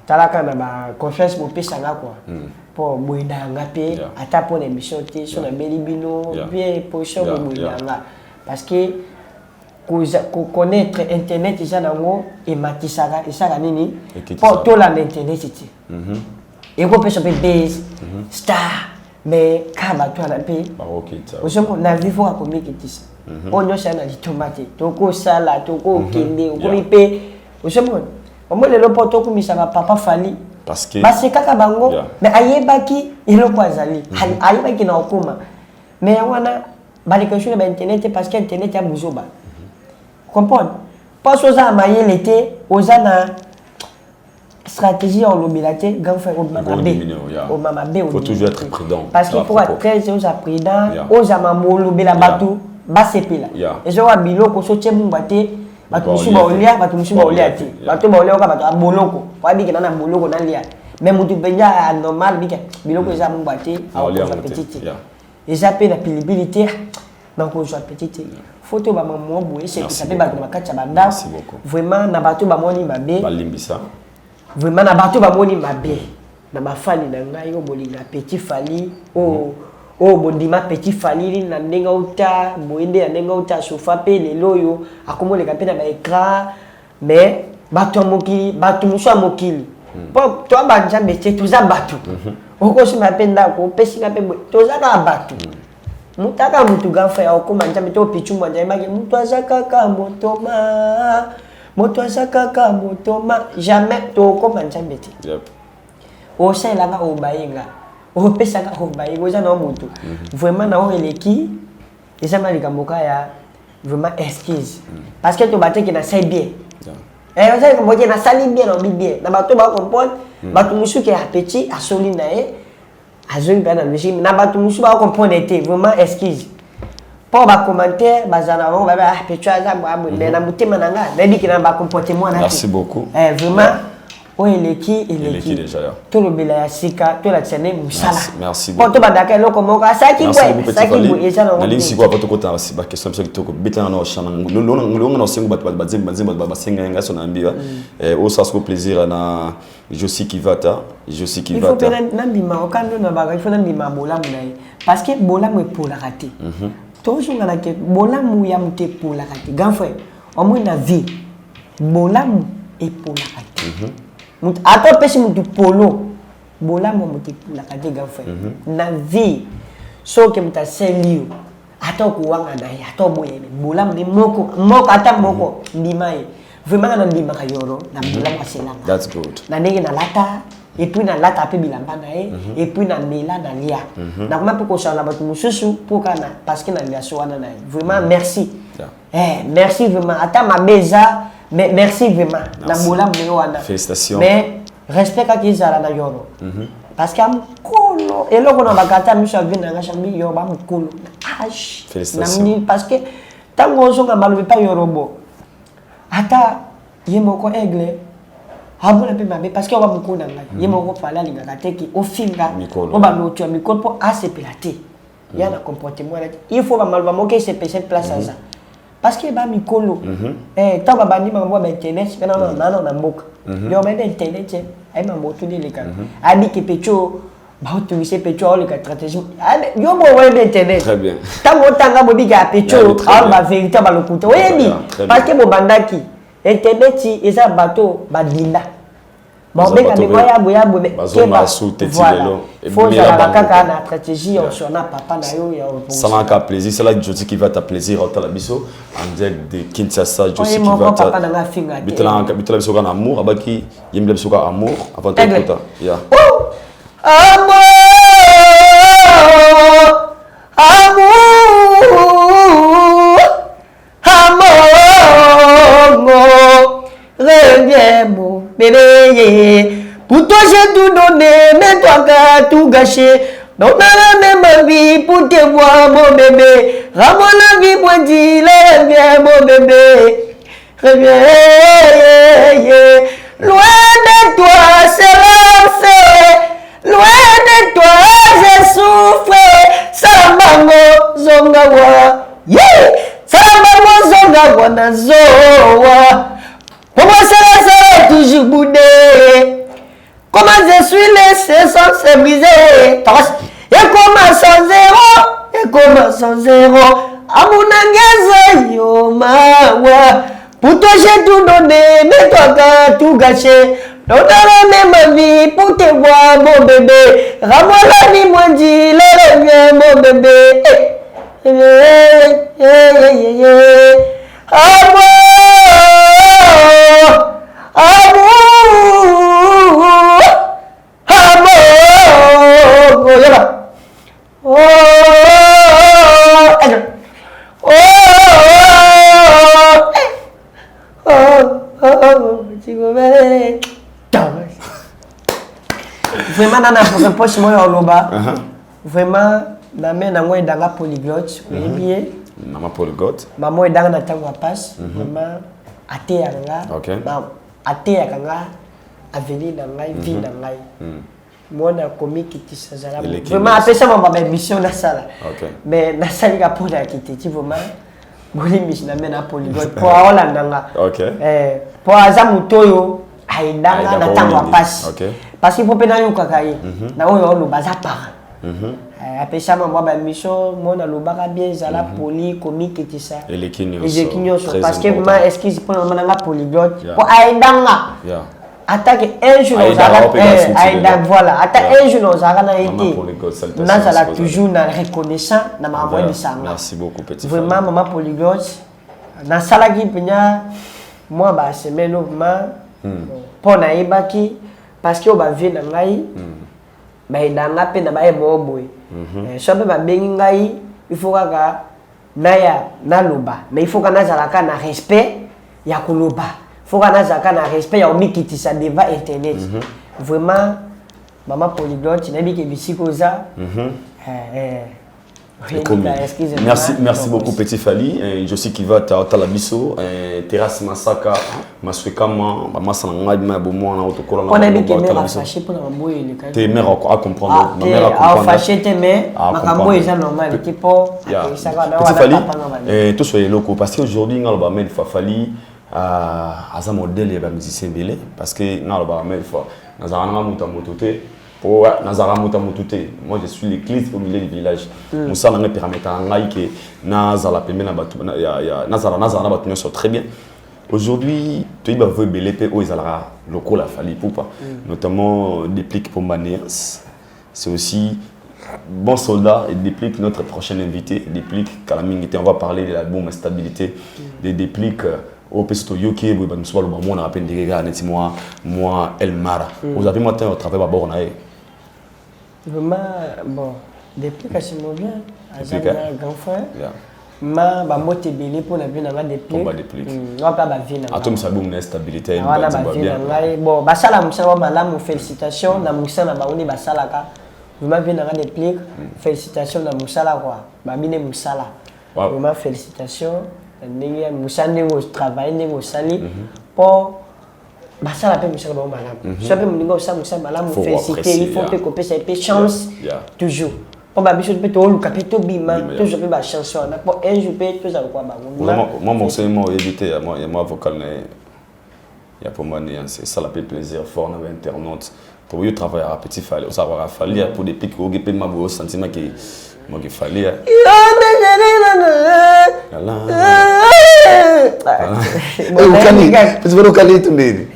talaka na ba confiance mo pesa nga quoi pour boy danga pe ata pour l'émission té sur la belibino bien position boy danga parce que connaître internet déjà nango et matisaka et ça nini pour tout la internet c'était et ko pesa pe base star mais kaba toi la pe au na vivre à combien kitisa onyo sana di tomate toko sala toko kende ko mipe au moins le poto ko misaka papa fali parce que basi kaka bango mais ayebaki ilo kwa zali ayebaki na okuma mais wana bali que sur internet parce que internet ya buzoba comprendre pas aux amayer l'été aux ana stratégie en l'obilité grand frère au mama b faut toujours être prudent parce que pour être très aux prudent aux amamolo bela batu basepela et je vois biloko so tchembate batu musuba olia batu musuba olia ti batu ba olia ka batu boloko pa biki na boloko na lia même mutu benja normal biki biloko za mumbate a petite et ça peut la pilabilité donc on soit petite photo ba maman boye c'est ça peut ba makati ya banda vraiment na bato ba moni mabe balimbisa vraiment na bato ba moni mabe na bafali na ngai yo bolinga petit fali o bondima petit fali na ndenga uta boende ya ndenga uta sofa pe lelo yo akomoleka pe na ba écran mais bato mokili bato muso mokili po to ba njambe te tuza bato okosi mapenda ko pesi ka pe toza ka bato mutaka mutu gafa ya okoma njambe to pichu mwanja maki mutu azakaka motoma jamais to okoma njambe te o sela o bainga o pesa ka o bainga za no mutu vraiment na o eleki eza malika moka ya vraiment excuse parce que to bateki na sai bien on sait que moke na sali bien on bien na bato ba comprendre bato musuki ya petit asoli na e azoi bana musique na bato musu ba comprendre était vraiment excuse pour ba commentaire bazana on ba petit aza ba mais na mutema nanga na biki na ba comportement na merci beaucoup vraiment Oh, eleki déjà. Tout le belaya sika, tout la tienne musala. Merci beaucoup. Quand tu badaka loko moko saki bwe, saki bwe eza na ligne siko apato kota ba question mso kitoko betana na oshana ngulonga na osengo ba senga nga sona ambiwa au sasko plaisir na Josi Kivata. Il faut que nandima okando na baga il faut nandima bola munaye parce que bola mu pour la rater. Toujours ngana ke bola mu ya mute pour la rater. Ganfre, au moins na vie bola mu et pour la rater. Attends, pêche mon polo. Bola mon la cadega fait. Na vie. So que m'ta selio. Attends kuwanga na ya. Attends boye. Bola mon moko. Moko ata moko. Ndimae. Vraiment na ndima kayoro. Na bola mo selanga. That's good. Na nenge na lata. Et puis na lata pe bilamba na e. Et puis na mela na lia. Na kuma pe ko sala batu mususu pour kana parce que na lia so wana na. Vraiment merci. Merci vraiment. Ata ma beza. Mais merci vraiment. Félicitations. Mais respect à qui ça la yoro. Parce que am kolo et là on a bagata mi chavi na chambi yo ba mukolo. Félicitations. Parce que tant on songa malu pas yorobo. Ata yemoko aigle. Abona pe mabe parce que on va mukolo na ngai. Yemoko fala linga kateki o finga. On va no tu mikolo pour assez pelate. Il y a un comportement il faut ba malu ba moke se cette place ça. Parce que ba mikolo tant ba bandi ma ba internet na mboka yo ba internet ay ma moto ni leka abi ke pecho ba autorisé pecho le stratégie yo bo wa internet très bien tant otanga bo biga pecho ba vérité ba lokuta oyebi parce que bo bandaki internet ti eza bateau ba dinda bon beka be moya boya bo bazoma souté tilelo et faut la kaka na stratégie on sona papa na yo ya ça m'a qu'à plaisir c'est là Josi qui va ta plaisir au talabiso en direct de Kinshasa Josi qui va ta bitala biso kana amour abaki yembe biso ka amour avant tout kota ya amour reviens mon bébé. Pour toi j'ai tout donné, mais toi t'as tout gâché. Donc dans la même vie pour te voir mon bébé. Rends-moi la vie pour dire reviens mon bébé. Reviens, loin de toi c'est l'enfer. Loin de toi j'ai souffert. Salamango zongawa, salamango zongawa na zoa. Pour moi c'est toujours boudé. Comment je suis laissé sans se briser. Et comment sans zéro. Et comment sans zéro. Amunangeza yo mawa. Pour toi j'ai tout donné, mais toi t'as tout gâché. Donc dans la même vie pour te voir mon bébé. Rends-moi la vie, moi dis, le reviens mon bébé. Amour, amour, amour, vraiment nana pour poche moi au loba vraiment na me na ngwe danga polyglotte bien na polyglotte maman danga na tango passe vraiment ate yanga ate yanga avenir na ngai vie na ngai mona comique qui s'azala vraiment après ça ma mission na sala mais na sali ka pour la quitter tu vraiment boli mission na me na polyglotte pour olandanga pour azamutoyo aidanga na tango passe parce qu'il faut pénaler au kakaï na oyo lo baza para après ça moi ba mission moi na lo baka bien zala poli comique et tout ça et les kinyo parce que moi est-ce qu'ils prennent na polyglotte pour aidanga attaque un jour aux aidanga voilà attaque un jour aux arana été na zala toujours na reconnaissant na ma voix de ça merci beaucoup petit vraiment maman polyglotte na sala ki penya moi ba semaine vraiment pour na ibaki parce que on va venir na ngai ba idanga pe na ba emo boy so pe ba bengi ngai il faut kaka naya na loba mais il faut kana zalaka na respect ya koloba faut kana zalaka na respect ya omikiti ça devant internet vraiment maman polyglotte na biki bisikoza Merci beaucoup Petit Fali. Je sais qu'il va à la biso, terrasse Masaka, Maswekama, Masana ma bomo na autocola. On a mis que mère fâché pour l'embouiller. Tes mères à comprendre. Ma mère à comprendre. Fâché tes mères, ma camboie est normal. Tipo, ça va. Petit Fali, tout soyez locaux parce qu'aujourd'hui on va mettre Fafali à un modèle et musicien belé parce que on va mettre Nazarana Moutamotote. Moi je suis l'église au milieu du village. Moussa n'a pas permis que Nazara soit très bien. Aujourd'hui, tu vas voir BLP où ils ont locaux la Fali Poupa, notamment Déplique pour Manéas. C'est aussi bon soldat et Déplique notre prochain invité. Déplique Kalamingité, on va parler de la bonne stabilité, des Dépliques. Au Pesto Yoki, vous avez souvent le moment on a appelé des gars, moi El Mara. Vous avez maintenant au travail à bord vraiment bon depuis que je me viens à grand frère ma ba moté belé pour na bien na depuis on pas ba vie na atom sabou na stabilité na ba vie na bon ba sala musala malamu félicitations na musala ba oni ba sala ka vraiment bien na depuis félicitations na musala quoi ba bine musala vraiment félicitations ndenge musala ndenge au travail ndenge au sali pour basala pe musala ba malamu so pe muninga osala musala malamu féliciter il faut pe couper sa chance toujours on va biso pe to luka pe to bima toujours pe ba chance on a pour un jour pe to za quoi ba moi mon seul mot éviter moi vocal il y a pour moi c'est ça la fait plaisir fort dans internaute pour vous travailler à Petit Fali ça va fallu pour des pics au gp ma beau sentiment que moi qu'il fallait Você vai no calito dele.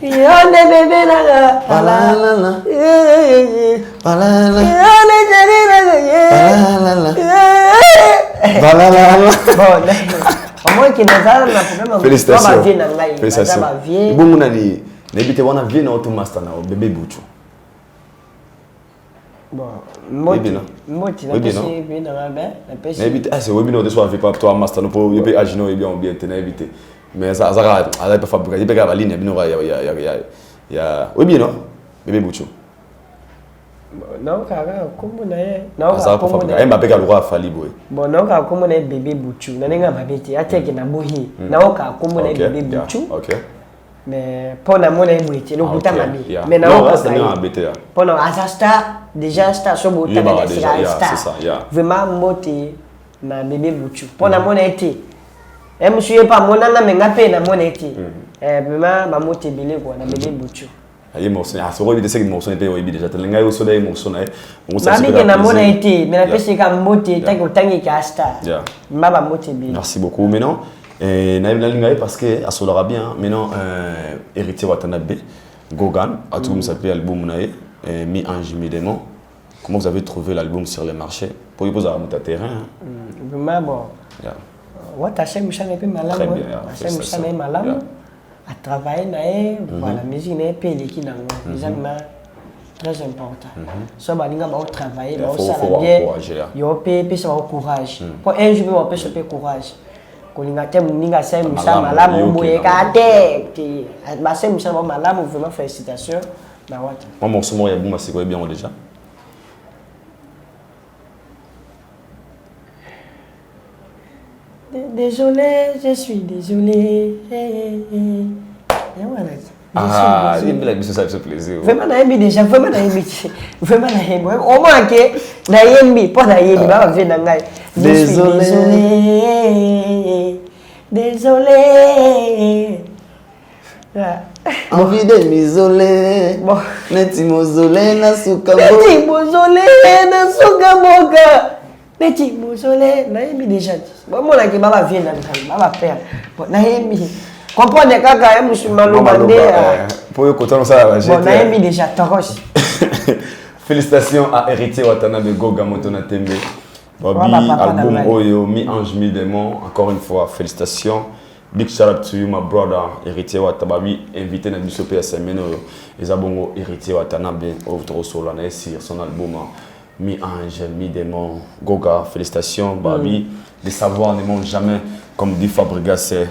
Félicitations. Félicitations. Bon mon ami, n'habitez pas na vie na auto master na bébé Bouchou. Bon, moti na pesi bien na ba, na pesi. N'habitez c'est oui non de soit avec toi master no pour yebe agino et bien n'habitez. Mais ça pas fabriquer, il la ligne bien ya oui bien non bébé Bouchou. Non kaka kombo na ye. Non ça pas fabriquer, Mbappé ka lwa Fali boy. Bon non ka kombo na bébé Bouchou, na nenga babeti ateke na bohi. Na ka kombo na bébé Bouchou. OK. Mais pour la monnaie boîtier le bouton mami mais non c'est bien embêté pour la star déjà star so bouton c'est ça vraiment moté na bébé Bouchou pour la monnaie été et monsieur pas mon na menga pe na monnaie été vraiment ba moté belé quoi na bébé Bouchou ayi mo c'est so robi de c'est mo so pe obi déjà telenga yo so dai mo so na on ça c'est na monnaie été mais la pesi ka moté ta ko tangi ka star ba moté belé merci beaucoup maintenant et Naïm Lalingaï parce que à Solara bien maintenant héritier Watanabe Gogan a tout s'appelle album Naï mi ange mi démon. Comment vous avez trouvé l'album sur le marché pour y poser à monter terrain vraiment bon Watache Mouchane pe malamu Watache Mouchane malamu à travailler naï voilà musique naï pe l'équipe nango déjà très important so balinga ba travailler ba ça bien yo pe ça courage pour un jour on peut se faire courage Kolingate muninga sai musa malamu boyeka te ba sai musa malamu vraiment félicitations na wata moi mon son ya bouma c'est quoi bien déjà désolé je suis désolé et voilà il me l'a ça fait plaisir vraiment na yembi déjà vraiment na yembi au moins que na yembi pas na yembi ba va na ngai désolé envie de m'isoler neti mozole na suka neti mozole na yembi déjà bon mon aki ba va na ngai ba va faire na yembi comprenez kaka musulman lobande pour yo kotano ça va bon na yembi déjà toros. Félicitations à héritier Watanabe Goga Motona Tembe. Bobby, album Oyo, Mi Ange, Mi Démon. Encore une fois, félicitations. Big shout out to you, my brother, héritier Watanabe. Invité dans le PSM, les abonnés héritier Watanabe, autre solo, sur son album Mi Ange, Mi Démon. Goga, félicitations. Bobby, les savoirs ne manquent jamais, comme dit Fabregas, c'est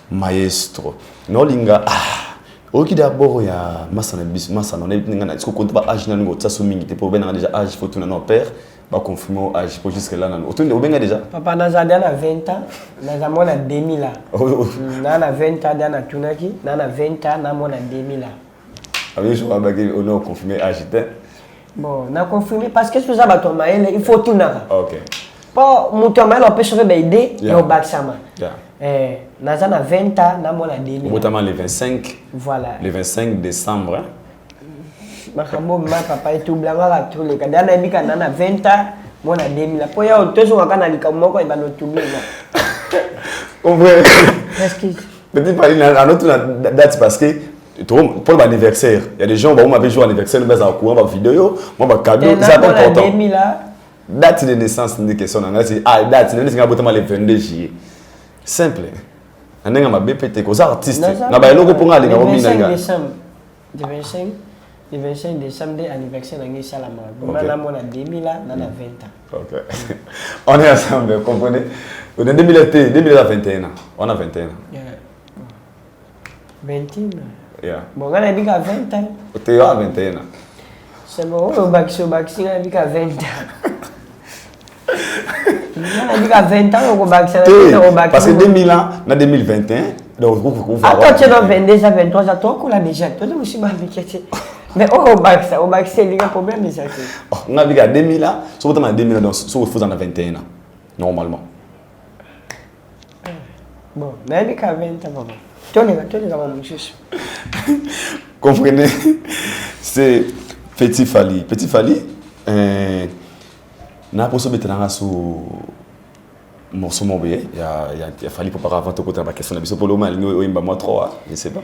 maestro. Nolinga, ok d'abord il y a Masana on est est-ce qu'on compte pas âge nan go tsasu mingi te pour ben déjà âge faut tout nan père va confirmer âge pour jusque là au bien déjà papa nazada na 20 ans nazamo na 2000 ans na 20 ans na tunaki na 20 ans na mona 2000 ans avec je va baguer on a confirmé âge bon na confirmé parce que ça va tomber il faut tout na OK pour mutomel on peut sauver ba idée et au baksama naza na 20 ans na mona 2000 notamment le 25 voilà le 25 décembre makambo ma papa et tout blanga ka tous les cas na bika na 20 ans mona 2000 po ya otozo wakana likamoko ibano tubli na on vrai est-ce que petit parler à notre date parce que pour l'anniversaire il y a des gens on m'avait joué anniversaire mais en courant ma vidéo moi ma cadeau c'est important date de naissance ni question na ngasi date ni singa botama le 22 juillet simple anenga ma BPT ko artiste na ba eloko ponga linga romina nga le 25 décembre anniversaire nangi salama bana mona 2000 na 20 ans. OK. On est ensemble, vous comprenez? On est 2021 ans. On a 21 ans. 21. Yeah. Bon, on a dit qu'à 20 ans. Tu as 21 ans. C'est bon, on a dit qu'à 20 ans. On a dit qu'à 20 ans, on a dit parce que 2000 ans, on a 2021. Donc, attends, tu es dans 22 à 23 ans, toi, on l'a déjà. Toi, tu me suis mal vécu. Mais au bac, c'est un problème, mais ça. On a dit qu'à 2000 ans, sauf que 2000 ans, donc, sauf que vous en avez 21 ans, normalement. Bon, on a dit qu'à 20 ans, tu es dans mon juge. Comprenez? C'est Petit Fally. Petit Fally, n'a pas sauvé sur morceau mobile. Il a fallu préparer avant de côté la question de pour le moment, il m'a montré, je sais pas.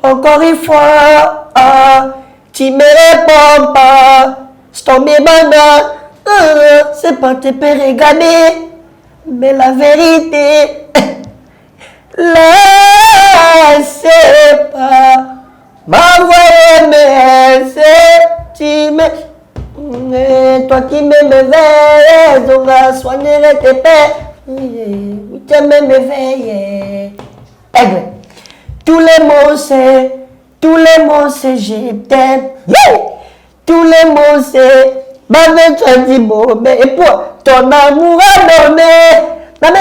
Encore une fois, tu me réponds pas. C'est tombé bana, c'est pas te péréganer, mais la vérité, laissez pas m'envoyer mes messages. Toi qui m'éveilles, on va soigner tes pères. Tu m'éveilles. Aigle. Tous les mots c'est je t'aime. Tous les mots c'est ma dit bon, mais pour ton amour a dormi. Maman,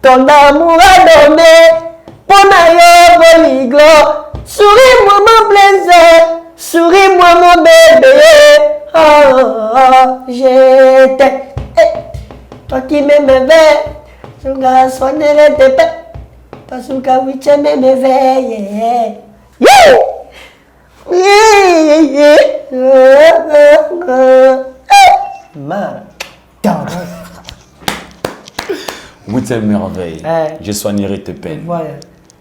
ton amour a dormi. Pour naïe boliglo. Souris-moi mon plaisir. Souris-moi mon bébé. Oh, je t'aime. Toi qui m'aimes, je vais soigner tes pères. Parce que oui, tu m'éveilles. Huitième merveille. Je soignerai tes peines. Voilà.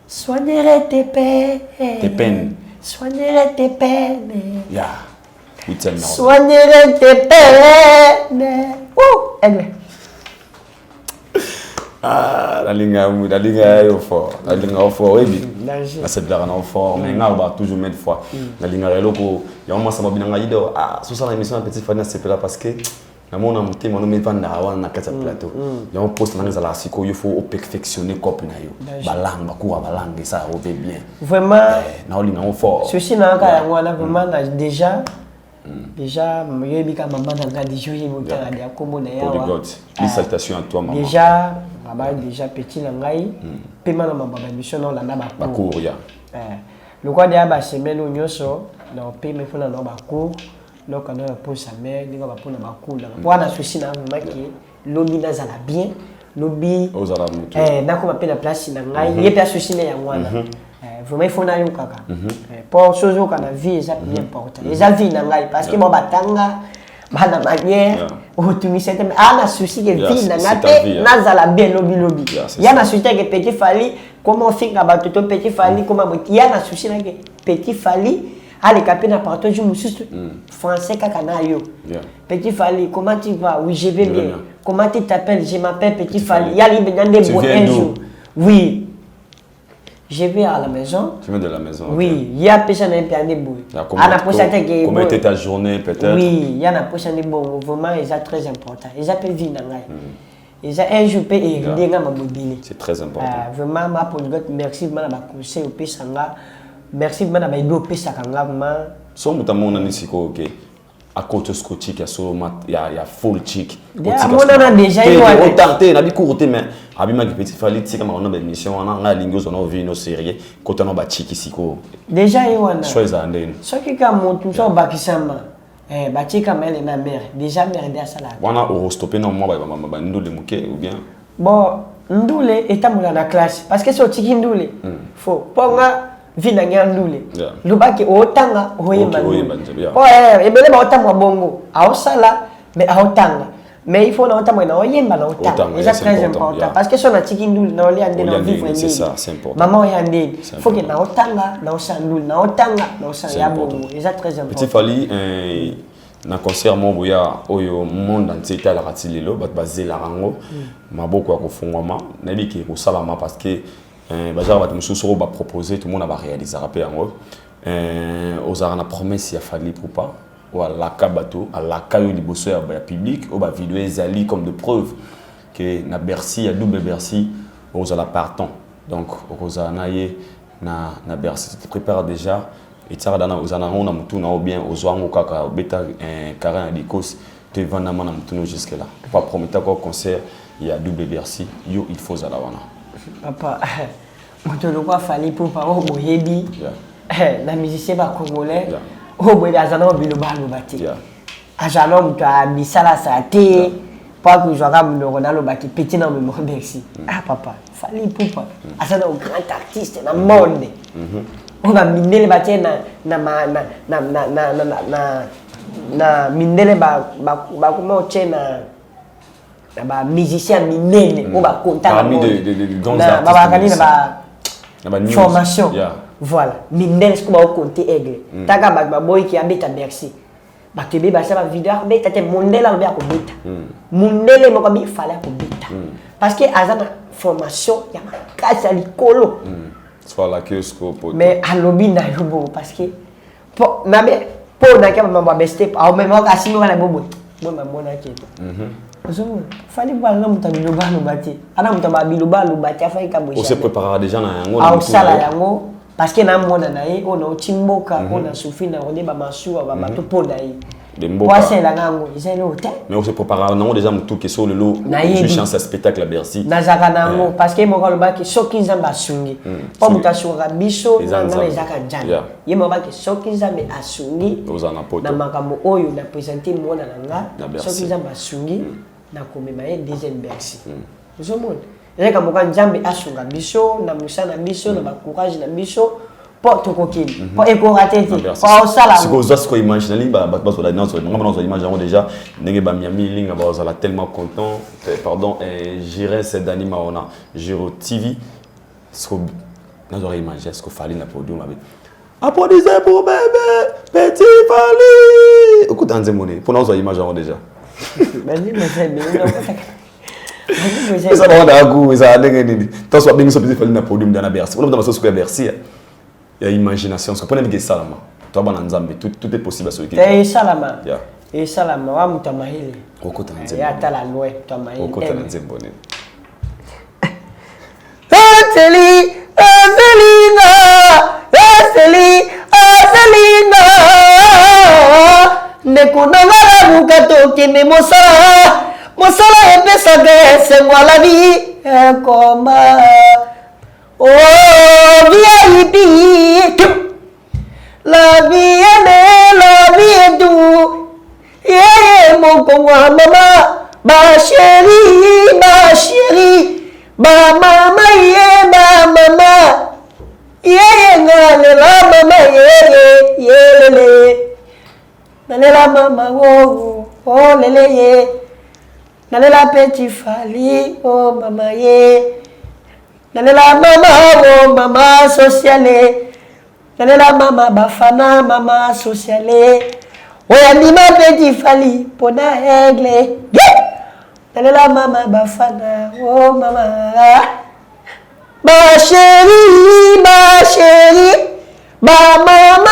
Soignerai tes peines. Tes peines. Soignerai tes peines. Yeah. Huitième merveille. Soignerai tes peines. Aigle. Ah, la ligne est au fort. La ligne est au fort, oui. C'est de la au fort. Mais on va toujours mettre fois. La ligne est loco. Il y a un moment, ça m'a bien dit, ah, sous ça, l'émission, Petit Fally, c'est là parce que. Na mona mutema no mevanda hawana kati plateau ya on poste nanga la siko il faut perfectionner copie na yo balanga kuwa balanga ça au bien vraiment na oli na on fort ceci na ka ya wana vraiment déjà yebi ka maman na di jouer mo tanga dia kombo na yawa les salutations à toi maman déjà baba déjà petit na ngai pema na mama mission na landa ba cours ya le quoi dia ba semaine onyoso na pema fona na ba cours. Donc on a pour sa mère, on va pour la cool. Pour la souci na maki, lobby na zala bien, lobby na ko appelle la place na ngai, yé pas souci na ya wana. Vraiment il faut na yo kaka. Pour chose au kana vie ça bien important. Les avis na ngai parce que mo batanga bana manière au tumi c'était na souci que vie na ngate na zala bien lobby. Ya na souci que Petit Fally comment faire ba toto Petit Fally comment ya na souci na que Petit Fally allez, capé n'a pas je me suis français kakanayo. Petit Fally, comment tu vas? Oui, je vais bien. Comment tu t'appelles? Je m'appelle Petit Fally. Il y a les beaux un jour. Oui. Je vais à la maison. Tu viens de la maison? Oui. Il y a personne qui a des bouts. Comment était ta journée peut-être? Oui, il y a une personne qui bon. Vraiment, c'est très important. Ils appellent vie dans la ils ont un jour payé et ma mobilité. C'est très important. Vraiment, ma pour merci, ma conseil au pays. Merci madame Ido pesa kangama so mutamona nisiko okay à côté scotchique il y a full chic on a déjà eu autant na bi courte mais abima ki petit fali tika ma on a émission on a lingos on a vu nos séries côté on ba chic ici ko déjà eu on a choisa ndeni so ki ka montu so bakisama ba tika mele na mère déjà mère de sala wana o stopper non moi ba ndule muke ou bien bon ndule etamula na classe parce que so tiki ndule faut ponga vina ndule lubaki otanga hoyemba ebele ba otanga bongo aosala mais aotanga mais il faut na otanga na oyemba na otanga c'est très important parce que so na tiki ndule na oli ande na vivre c'est ça c'est important maman oyande faut que na otanga na osandule na otanga na osaya bongo c'est très important petit fali na concert mo boya oyo monde entier ta la ratilelo bat bazela rango maboko ya kofungwama na biki ko salama parce que baza bat mususu ba proposer tout le monde va réaliser rappel yango aux arana promesse ya Fally Ipupa ou à la kabato à la kayo liboso ya public ou ba vidéo ezali comme de preuve que na Bercy à double Bercy aux ala partant donc aux anaye na Bercy tu te prépares déjà et ça dans aux ana on a mutu na bien aux wango kaka beta carré de cause te vendre na mutu jusque là pas promettre quoi concert il y a double Bercy yo il faut à la wana papa moto le quoi Fally Ipupa o boyebi na musicien ba congolais o boyebi azana biloba lobati azana muto abisala sate pas que joie comme le Ronaldo baki petit na me Bercy papa Fally Ipupa azana un grand artiste na monde on va mindele bati na mindele ba comment tena ba musicien minene on va compter parmi de grands artistes na formation voilà mindele ce qu'on va compter aigle taka ba boy qui habite à Bercy ba tebe ba ça vidéo ba tete mondela lo ba ko beta mondele mo ko bi fala ko beta parce que azana formation ya makasa likolo soit la que scope mais alobi na yobo parce que po na be po na kama mambo beste au même ka simo na bobo bon mona keto Fally Ipupa na mutabiloba lobati ana mutabiloba lobati afai ka boisha on se préparera déjà na yango na sala yango parce que na mona na ye on a timboka on a soufi na on ba masuwa ba bato po na ye de mboka quoi c'est la ngango ils sont hôtel mais on se préparera na déjà mutu que sur le lot je chance à spectacle à Bercy na zaka nango parce que mo ka lobaki soki nzamba asungi po mutasura biso na zaka njana ye mo ba ki soki nzamba asungi na makambo oyo na présenter mona nanga soki nzamba asungi na komema ye deuxième Bercy ozomona reka moka nzambe asunga biso na musana biso na ba courage na biso po tokokili po ekorate te po sala si vous avez imaginé ba so la non so ngamba imaginer déjà ndenge ba miami linga ba so la tellement content pardon gérer cette anima on a Giro TV ce que nous aurait imaginé ce que Fally na podium avec applaudissez pour bébé petit Fally écoute en zemone pour nous imaginer déjà vas-y mais c'est bien ça va na goût ça ndenge nini tant soit bien so petit Fally na podium dans la Bercy on va dans ce Bercy il y a imagination parce que pour que salama toi bana nzambe tout est possible à ce qui et salama et salama wa mutamahili okota nzembo ya tala loe mutamahili okota nzembo ne Aselinga nekunangala bukato kene mosala epesaka esengo la vie ekoma oh VIP la vie est douce yeah mon congo mama ma chérie ba mama yeah ba mama yeah ngale la mama yeah lele nale la mama oh lele yeah nale la petit Fally oh mama yeah nalela mama oh mama sociale nalela mama bafana mama sociale oyandima petit Fally pona aigle nalela mama bafana oh mama ma chérie ba mama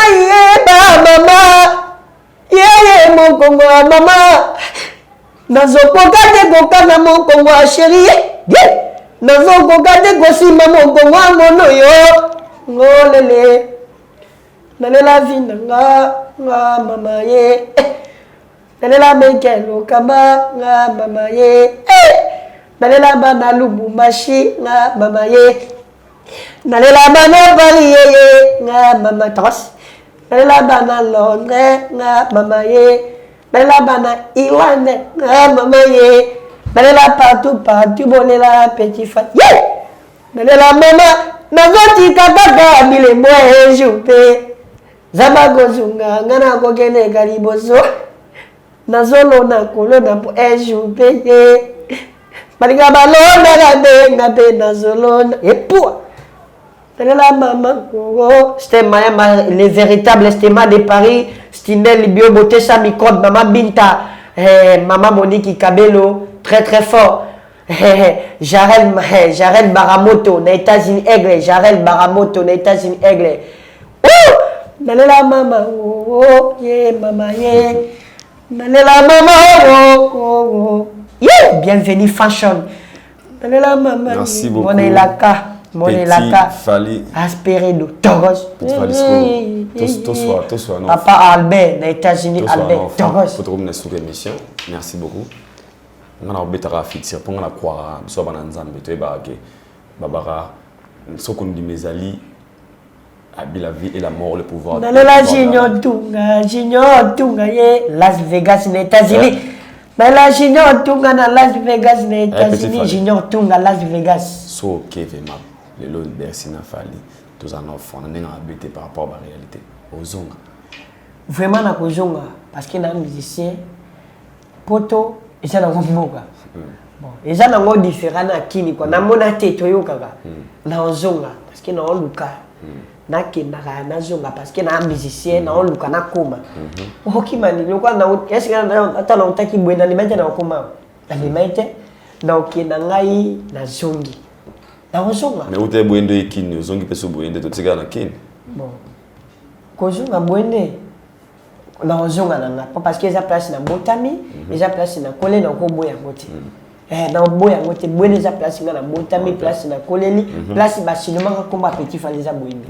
ye mon kongo mama nazokoka te kokanga mon kongo chérie nazokoka te kosima mokongo angono yo ngolele nalela vi nanga nga mama ye nalela mekelo kama nga mama ye nalela bana Lubumbashi nga mama ye nalela bana Bali ye nga mama tos nalela bana Londres nga mama ye nalela bana Irlande nga mama ye nalela partout bolela petit fat ye nalela mama nazoti kaka bile mwe jupe zabagozunga ngana kokene kaliboso nazolona kolona po jupe ye balinga balona ngabe nazolona epua nalela mama c'était les véritables estima de Paris Stinel Bio Beauté Sami Code Mama Binta Mama Monique Kabelo très très fort Jarel Baramoto na États-Unis Aigle Jarel Baramoto na États-Unis Aigle nalela mama ye mama ye nalela mama ye bienvenue fashion nalela mama merci beaucoup Monelaka Fali Asperedo Toros tous soir Papa Albert na États-Unis Albert Toros pour trouver une super émission merci beaucoup on a obétara fixer pour on a croire soit bana nzambe to eba ke babara sokon di mezali abi la vie et la mort le pouvoir nalela Junior Tunga ye Las Vegas na États-Unis nalela Junior Tunga na Las Vegas na États-Unis Junior Tunga Las Vegas so Kevin Map le lot Bercy na Fali tous en enfant on a habité par rapport à la réalité ozonga vraiment na kozonga parce que na musicien poto eza na ngomoka bon eza na ngo différent na kini kwa na mona te toyokaka na ozonga parce que na oluka na kenaka na zonga parce que na musicien na oluka na koma okimani lokwa na est-ce que na ata na utaki bwenda ni mete na koma na limite na okina ngai na zongi na ozonga mais ute bwendo ekini ozongi peso bwende to tika na kini bon kozonga bwende na ozonga na nga parce que eza place na botami eza place na kole na ko boya ngote na boya ngote bwende eza place nga na botami place na koleli place ba cinéma ka komba petit fali eza bwende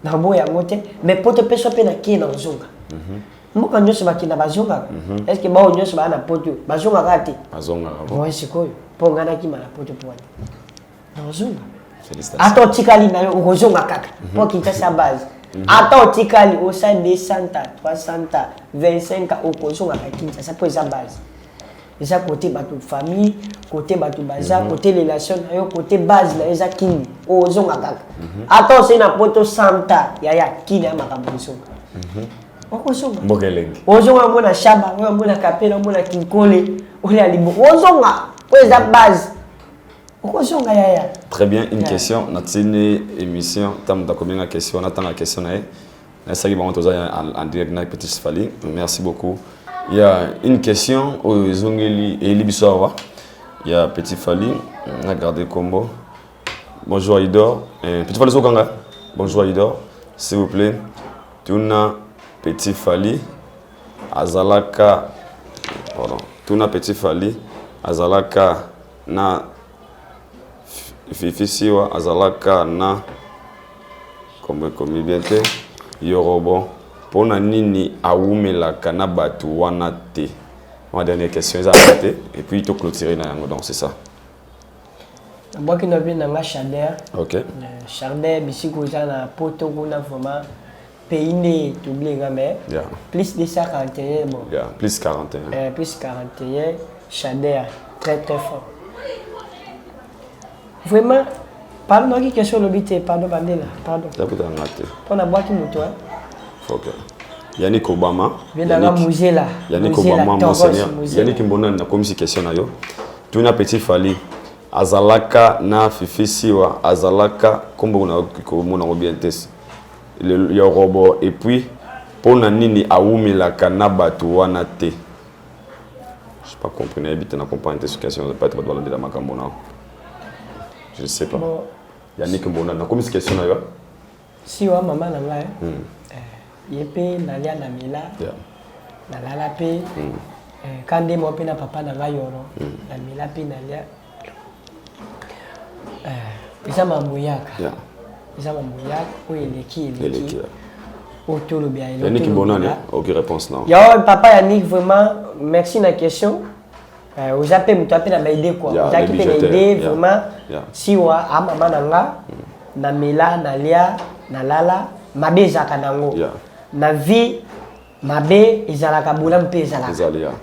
na boya ngote mais poto peso pe na ki na ozonga mboka nyoso bakina bazonga est-ce que ba nyoso ba na poto bazonga kati bazonga bon sikoyo po ngana ki mala poto po na ozonga ato tikali na yo ozonga kaka po kita sa base attends tikali au sein de 100 300 25 au kozonga kakinza ça peut être base déjà côté bateau famille côté bateau baza côté relation yo côté base là eza kini ozonga kaka attends c'est na poto 100 ya kini ya makambuso okozonga mbokelenge ozonga mona shaba wewe mona kapela mona kinkole oli alibo ozonga eza base okozonga ya très bien une question natine émission tam da combien de questions on attend la question na ça qui va monter en direct na petit Fali merci beaucoup il y a une question au zongeli et libisowa il y a petit Fali on a gardé combo bonjour Idor petit Fali sokanga bonjour Idor s'il vous plaît tuna petit Fali azalaka pardon tuna petit Fali azalaka na fifisiwa azalaka na comme bien te yorobo pona nini awumelaka na batu wana te ma dernière question est arrêtée et puis to clôturer na yango donc c'est ça moi qui n'a bien na Chader OK Chader bisiko za na poto kuna vraiment pays né t'oublier jamais plus de 41 bon plus 41 plus 41 Chader très très fort. Vraiment, pardon, qui question le bité, pardon, Bandela, pardon. On a bois qui nous toi. Ok. Yannick Obama. Yannick Obama, monseigneur. Yannick Mbona na comme si question na yo. Tu na petit Fali. Azalaka na fifisiwa, azalaka kombo na komona obientes. Le yo robot et puis pona nini awumilaka na batu wana te. Je pas compris na bité na comprendre cette question, pas être droit de la makambona. Je ne sais pas. Bon. Yannick Mbona, comment est-ce question là? Si wa maman na ngai. Yepe nalia na mila. Na lala pe. Kande mo pe na papa na ngai yoro. Na mila pe nalia. Isa mambuyaka. Isa mambuyaka o eleki. Yannick Bonane, ok, réponse non. Yo, papa Yannick, vraiment, merci de la question. Vous avez m'aider quoi. Vous avez m'aider vraiment. Si vous avez maman nanga, na Mela, na Lia, na Lala, mabe zakanango. Na vie, mabe ezalaka bola mpe ezalaka.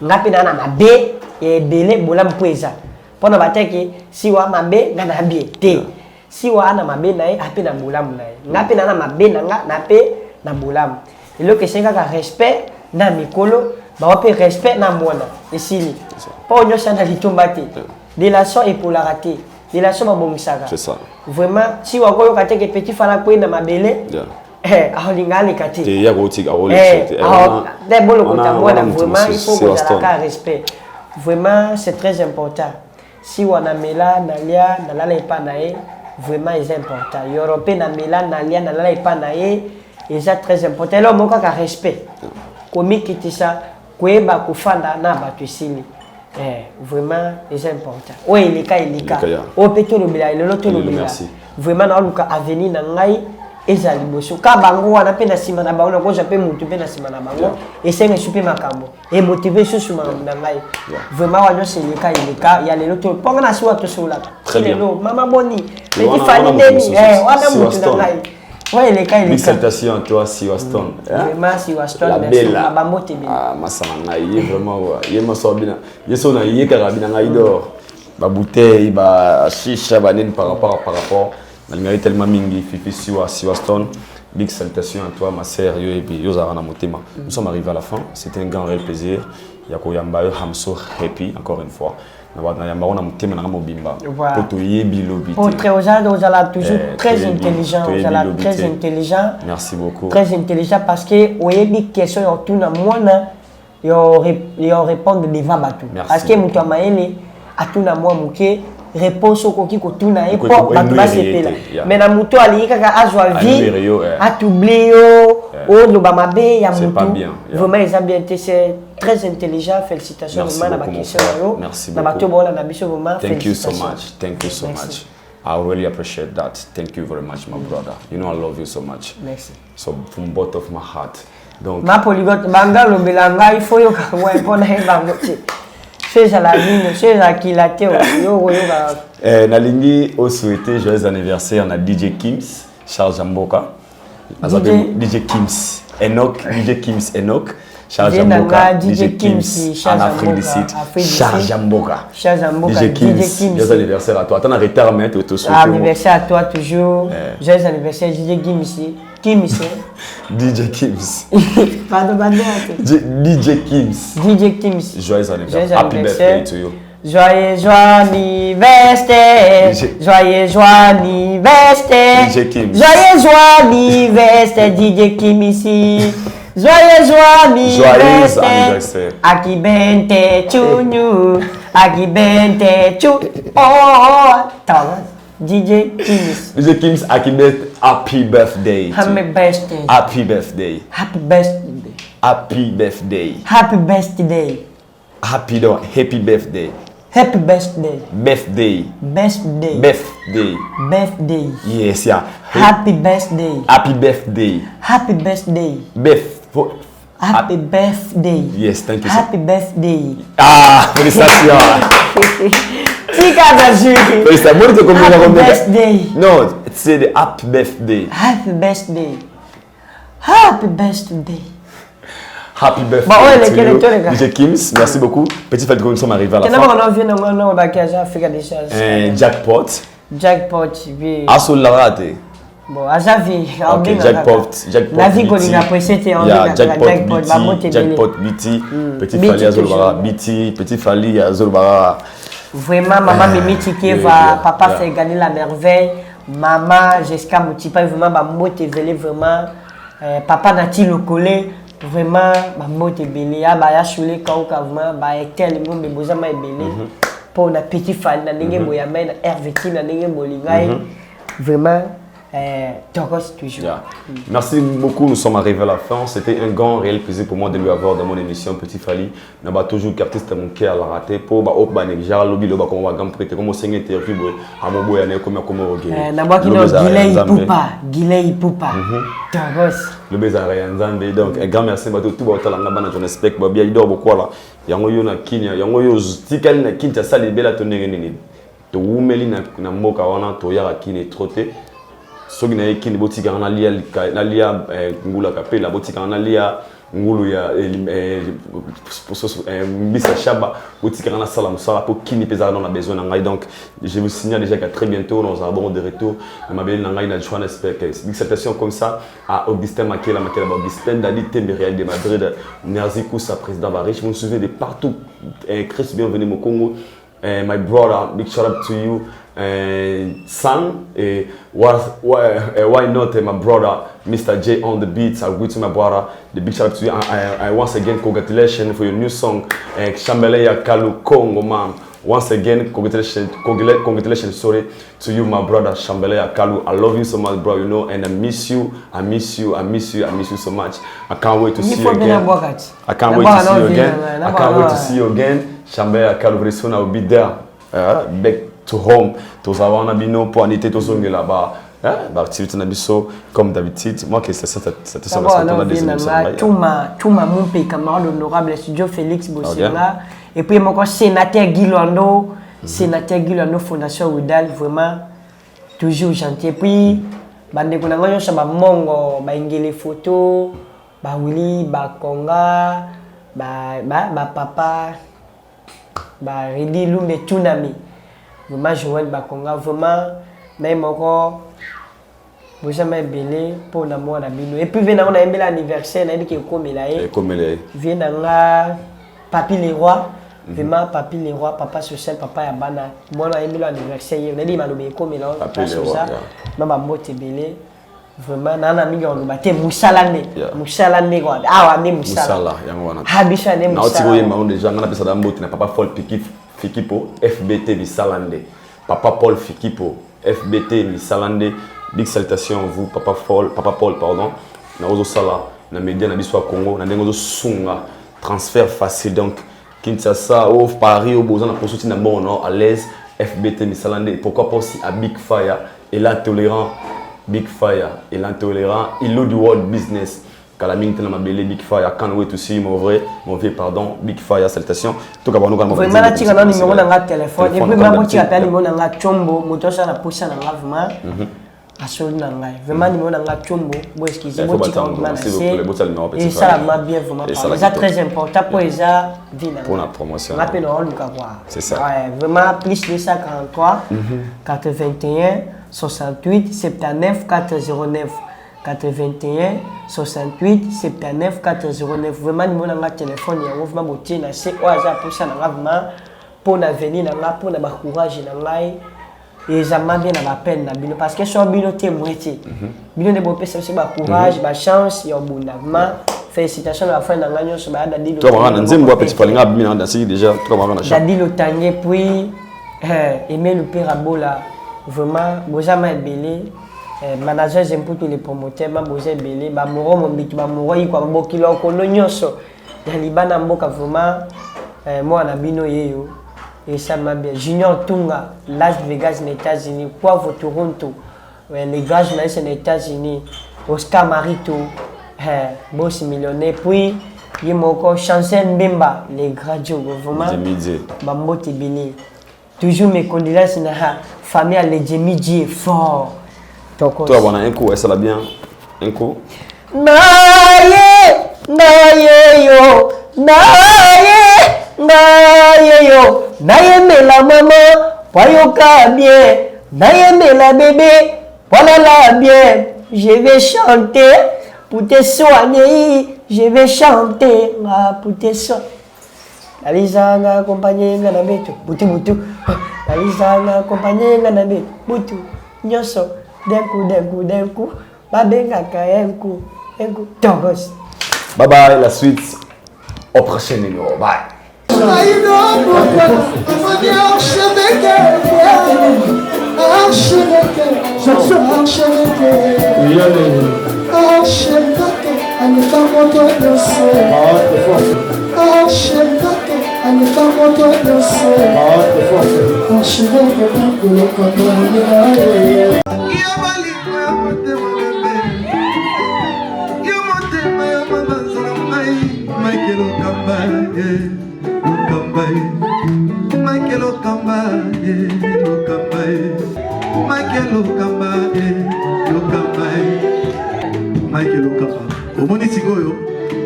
Ngapi na mabe e belé bola mpe ezalaka. Pona bateki si wa mabe nga na bien te. Si wa na mabe na ye ape na bola munaye. Ngapi na mabe nanga na pe na bola. Elo ke senga ka respect na mikolo. Bah on respect na mwana esili pas on yosa na litomba te relation et pour la rater relation ba bomisaka c'est ça vraiment si wa ko yoka te ke petit fala ko na mabele alinga ni kati ya ko tika o le de bolo ko ta mwana vraiment il faut que ça ka respect vraiment c'est très important si wa na mela na lia na lala ipa na e vraiment c'est important européen na mela na lia na lala ipa na e c'est très important là mon ka respect comme qui ça Kweba kufanda na batu sili vraiment c'est important oui les cas o peto le bila le loto le bila vraiment na luka avenir na ngai ezali boso ka bango wana pe na sima na bango na ko jape mutu pe na sima na bango et c'est un super makambo et motiver sur suma na ngai vraiment wanyo c'est les cas ya le loto ponga na siwa to sola très bien mama boni petit fani deni wana mutu na ngai. Ouais, les cas, big salutation à toi, Siwaston. Vraiment, Siwaston, la belle. Ah, Masana, il est vraiment. Il est masobina. Il est son il est carabina, il dort. Ba bouteille, ba chicha, ba nen par rapport. Malgré tellement mingi, Fifi Siwaston. Big salutation à toi, ma sœur, et puis Yozarana Motema. Nous sommes arrivés à la fin. C'était un grand réel plaisir. Yako Yambayo Hamso Happy, encore une fois. Toujours très intelligent. Très intelligent. Merci beaucoup. Très intelligent parce que vous avez des questions autour de moi, et on répond de devant bateau. Parce que vous avez à tout na moi muke réponse au coquille que tout na pas bateau va se là. Mais na muto ali kaka azwa vie a t'oublier au lo bamabe ya muto. Vraiment ils ont bien été c'est très intelligent. Félicitations vraiment na question yo. Merci beaucoup. Na bateau bola na biso vraiment. Thank you so much. Thank you so much. I really appreciate that. Thank you very much, my brother. You know I love you so much. Merci. So from bottom of my heart. Donc ma polygote banga lo belanga il faut yo ka ouais pona he bangote. C'est la ligne, c'est la qui la théo. Nalingi au souhaité joyeux anniversaire na DJ Kims, Charles Jamboka. DJ Kims, Enoch, DJ Kims Enoch, Charles Jamboka, DJ Kims en Afrique du Sud, Charles Jamboka. DJ Kims, joyeux anniversaire à toi. Attends, arrête à remettre tout souhaité. Anniversaire à toi toujours. Joyeux anniversaire DJ Kims. DJ Kims. Pardon, DJ Kims. DJ Kims. Joyeux anniversaire. Happy birthday to you. Joyeux anniversaire. Joyeux anniversaire. DJ Kims. Joyeux anniversaire DJ Kims ici. Joyeux anniversaire. Akibente chunyu. Akibente chu. Oh. DJ Kims. DJ Kims, happy birthday. Happy birthday. Happy birthday. Happy birthday. Happy birthday. Happy birthday. Happy birthday. Happy birthday. Birthday. Birthday. Birthday. Birthday. Yes, yeah. Happy birthday. Happy birthday. Happy birthday. Happy birthday. Yes, thank you. Happy birthday. Ah, félicitations. Happy birthday. Non, c'est the happy birthday. Happy birthday. Happy birthday. Happy birthday. Bah ouais, DJ Kims, merci beaucoup. Petit fait que nous sommes arrivés à la fin. Jackpot. Jackpot, oui. Asso la rate. Bon, azavi. Ok, jackpot. La vie qu'on a précédé en jackpot biti. Petit Fali Azolbara biti. Petit Fali Azolbara. Vraiment, maman Mimi Tikeva, papa fait gagner la merveille. Maman Jessica Moutipa, vraiment, ma motte est vraiment. Papa Nati le collé, vraiment, ma motte est belle. Ya ba ya choulé kauka vraiment, ba etel mon beboza ma belle. Pour na petit fan na ndenge boyama na RVT na ndenge bolingai. Vraiment, Togos toujours. Yeah. Merci beaucoup, nous sommes arrivés à la fin. C'était un grand réel plaisir pour moi de lui avoir dans mon émission Petit Fally. Nous avons toujours capté mon cœur à la rater pour Jarl Lobby, le comme on va prêter comme on s'est interrompu à mon boy comme Guilay Poupa. Togos. Le Bézaré Nzambe. Donc un grand merci à tout le monde. Je respecte bien il dort beaucoup là. Yango na Kenya, yango yo tikal na Kinshasa sali bela tonere nini. To wumeli na moka wana to yara kine trotter. Soki na ekini botika na lia ngula kapela botika na lia ngulu ya mbisa shaba botika na sala musala pour kini pesa dans la besoin ngai. Donc je vous signale déjà qu'à très bientôt nous avons de retour ma belle ngai na Johannesburg. Big salutation comme ça à Augustin Makela Augustin Dali Temberial de Madrid, Nerzi Koussa président Barich. Je me souviens de partout. Chris bienvenue au Congo. My brother, big shout out to you. Son, why not my brother, Mr. J on the beats. I greet my brother. The big shout out to you. I once again congratulations for your new song, Shambeleya Kalu Kongo, man. Once again, congratulations, sorry, to you, my brother Shambeleya Kalu. I love you so much, bro. You know, and I miss you so much. I can't wait to see you again. I can't wait to see you again. I can't wait to see you again. Shambeleya Kalu, very soon I will be there. Back to home. To Zawana Bino, pour Anité, to Zongue là-bas. Activité Nabiso, comme d'habitude. Moi, que c'est ça, tout ma mon pays, camarade honorable, studio Félix Bossela. Et puis, mon sénateur Guilando, Fondation Oudal, vraiment, toujours gentil. Et puis, bande konanga yo ba mongo, ba ingele photo, ba Willy, ba Konga, ba papa, ba Redi Lumbe Tsunami. Vraiment, Joël Bakonga, vraiment, même encore, vous jamais belé pour l'amour à Bino. Et puis, on a un bel anniversaire, on a dit que comme il a vient dans Papi Leroy, vraiment, Papi Leroy, papa social, papa Yabana. Moi, on a un bel anniversaire, on a dit que comme il a pas sur ça, maman motte belé. Vraiment, on a un ami qui a dit Moussalane, Moussalane, ah, on a Moussala. Habisha, on a Moussala. On a papa Paul Fikipo, FBT Missalande. Papa Paul Fikipo, FBT Missalande. Big salutation à vous, Papa Paul, pardon. Na ozo sala, na média na biso Congo, na dengo sunga, transfert facile donc. Kinshasa, au Paris, au besoin na consulter na bon à l'aise. FBT Missalande. Pourquoi pas aussi à Big Fire et l'intolérant Big Fire et l'intolérant, il do world business. Kalamine tellement belé Big Fire, can't wait to see mon vieux pardon, Big Fire, salutations. Tout cas, nous allons vraiment tu as numéro dans votre téléphone et puis même tu appelles numéro dans la chombo, moto ça la pousse dans vraiment. Asol na ngai. Vraiment numéro dans la chombo, bo excusez moi tu as et ça m'a bien vraiment parlé. C'est très important pour les pour la promotion. Rappelez on Lucas voir. C'est ça. Ouais, vraiment plus de 143 81 68 79 409. 81 68 79 409. Vraiment numéro dans le téléphone il y a vraiment beauté na c'est oaza pour ça na vraiment pour l'avenir na pour na courage na et ça m'a bien na peine na bino parce que sur bino témoin ti bino de bon pesa c'est ba courage ba chance ya bonnement félicitations à la fin na ngagno so ba dadi toi on nzembo petit palinga bino na si déjà toi on a chance dadi lo tangé puis aimer le pirabola vraiment bozama belé manager j'aime pour tous les promoteurs ma bozé belé ba moro mon bitu ba moro yi kwa bokilo ko no nyonso ya libana mboka vraiment moi na bino yeyo et ça m'a bien Junior Tunga Las Vegas aux États-Unis Poivre Toronto les gars journalistes aux États-Unis Oscar Marito boss millionnaire puis il y a encore Chancel Mbemba les gradués vraiment Bambo Tibili toujours mes condoléances na famille à Ledjemidji fort toi on a un coup ça va bien un coup naye yo naye yo nayemela mama poyoka bien nayemela bébé voilà bien je vais chanter pour te soigner je vais chanter pour te soigner alizanga accompagner ngana betu butu alizanga accompagner ngana betu butu nyoso d'un coup babengaka un coup togos bye bye la suite au prochain numéro bye. I know,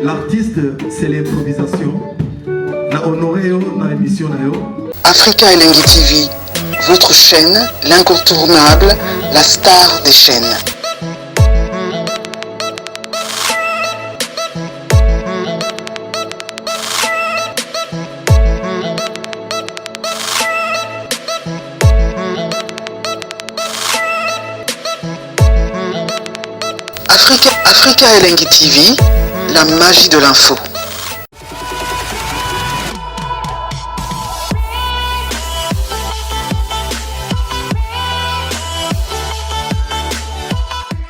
L'artiste, c'est l'improvisation. Na honoré dans l'émission. Africa Elengi TV, votre chaîne, l'incontournable, la star des chaînes. Africa Elengi TV, la magie de l'info.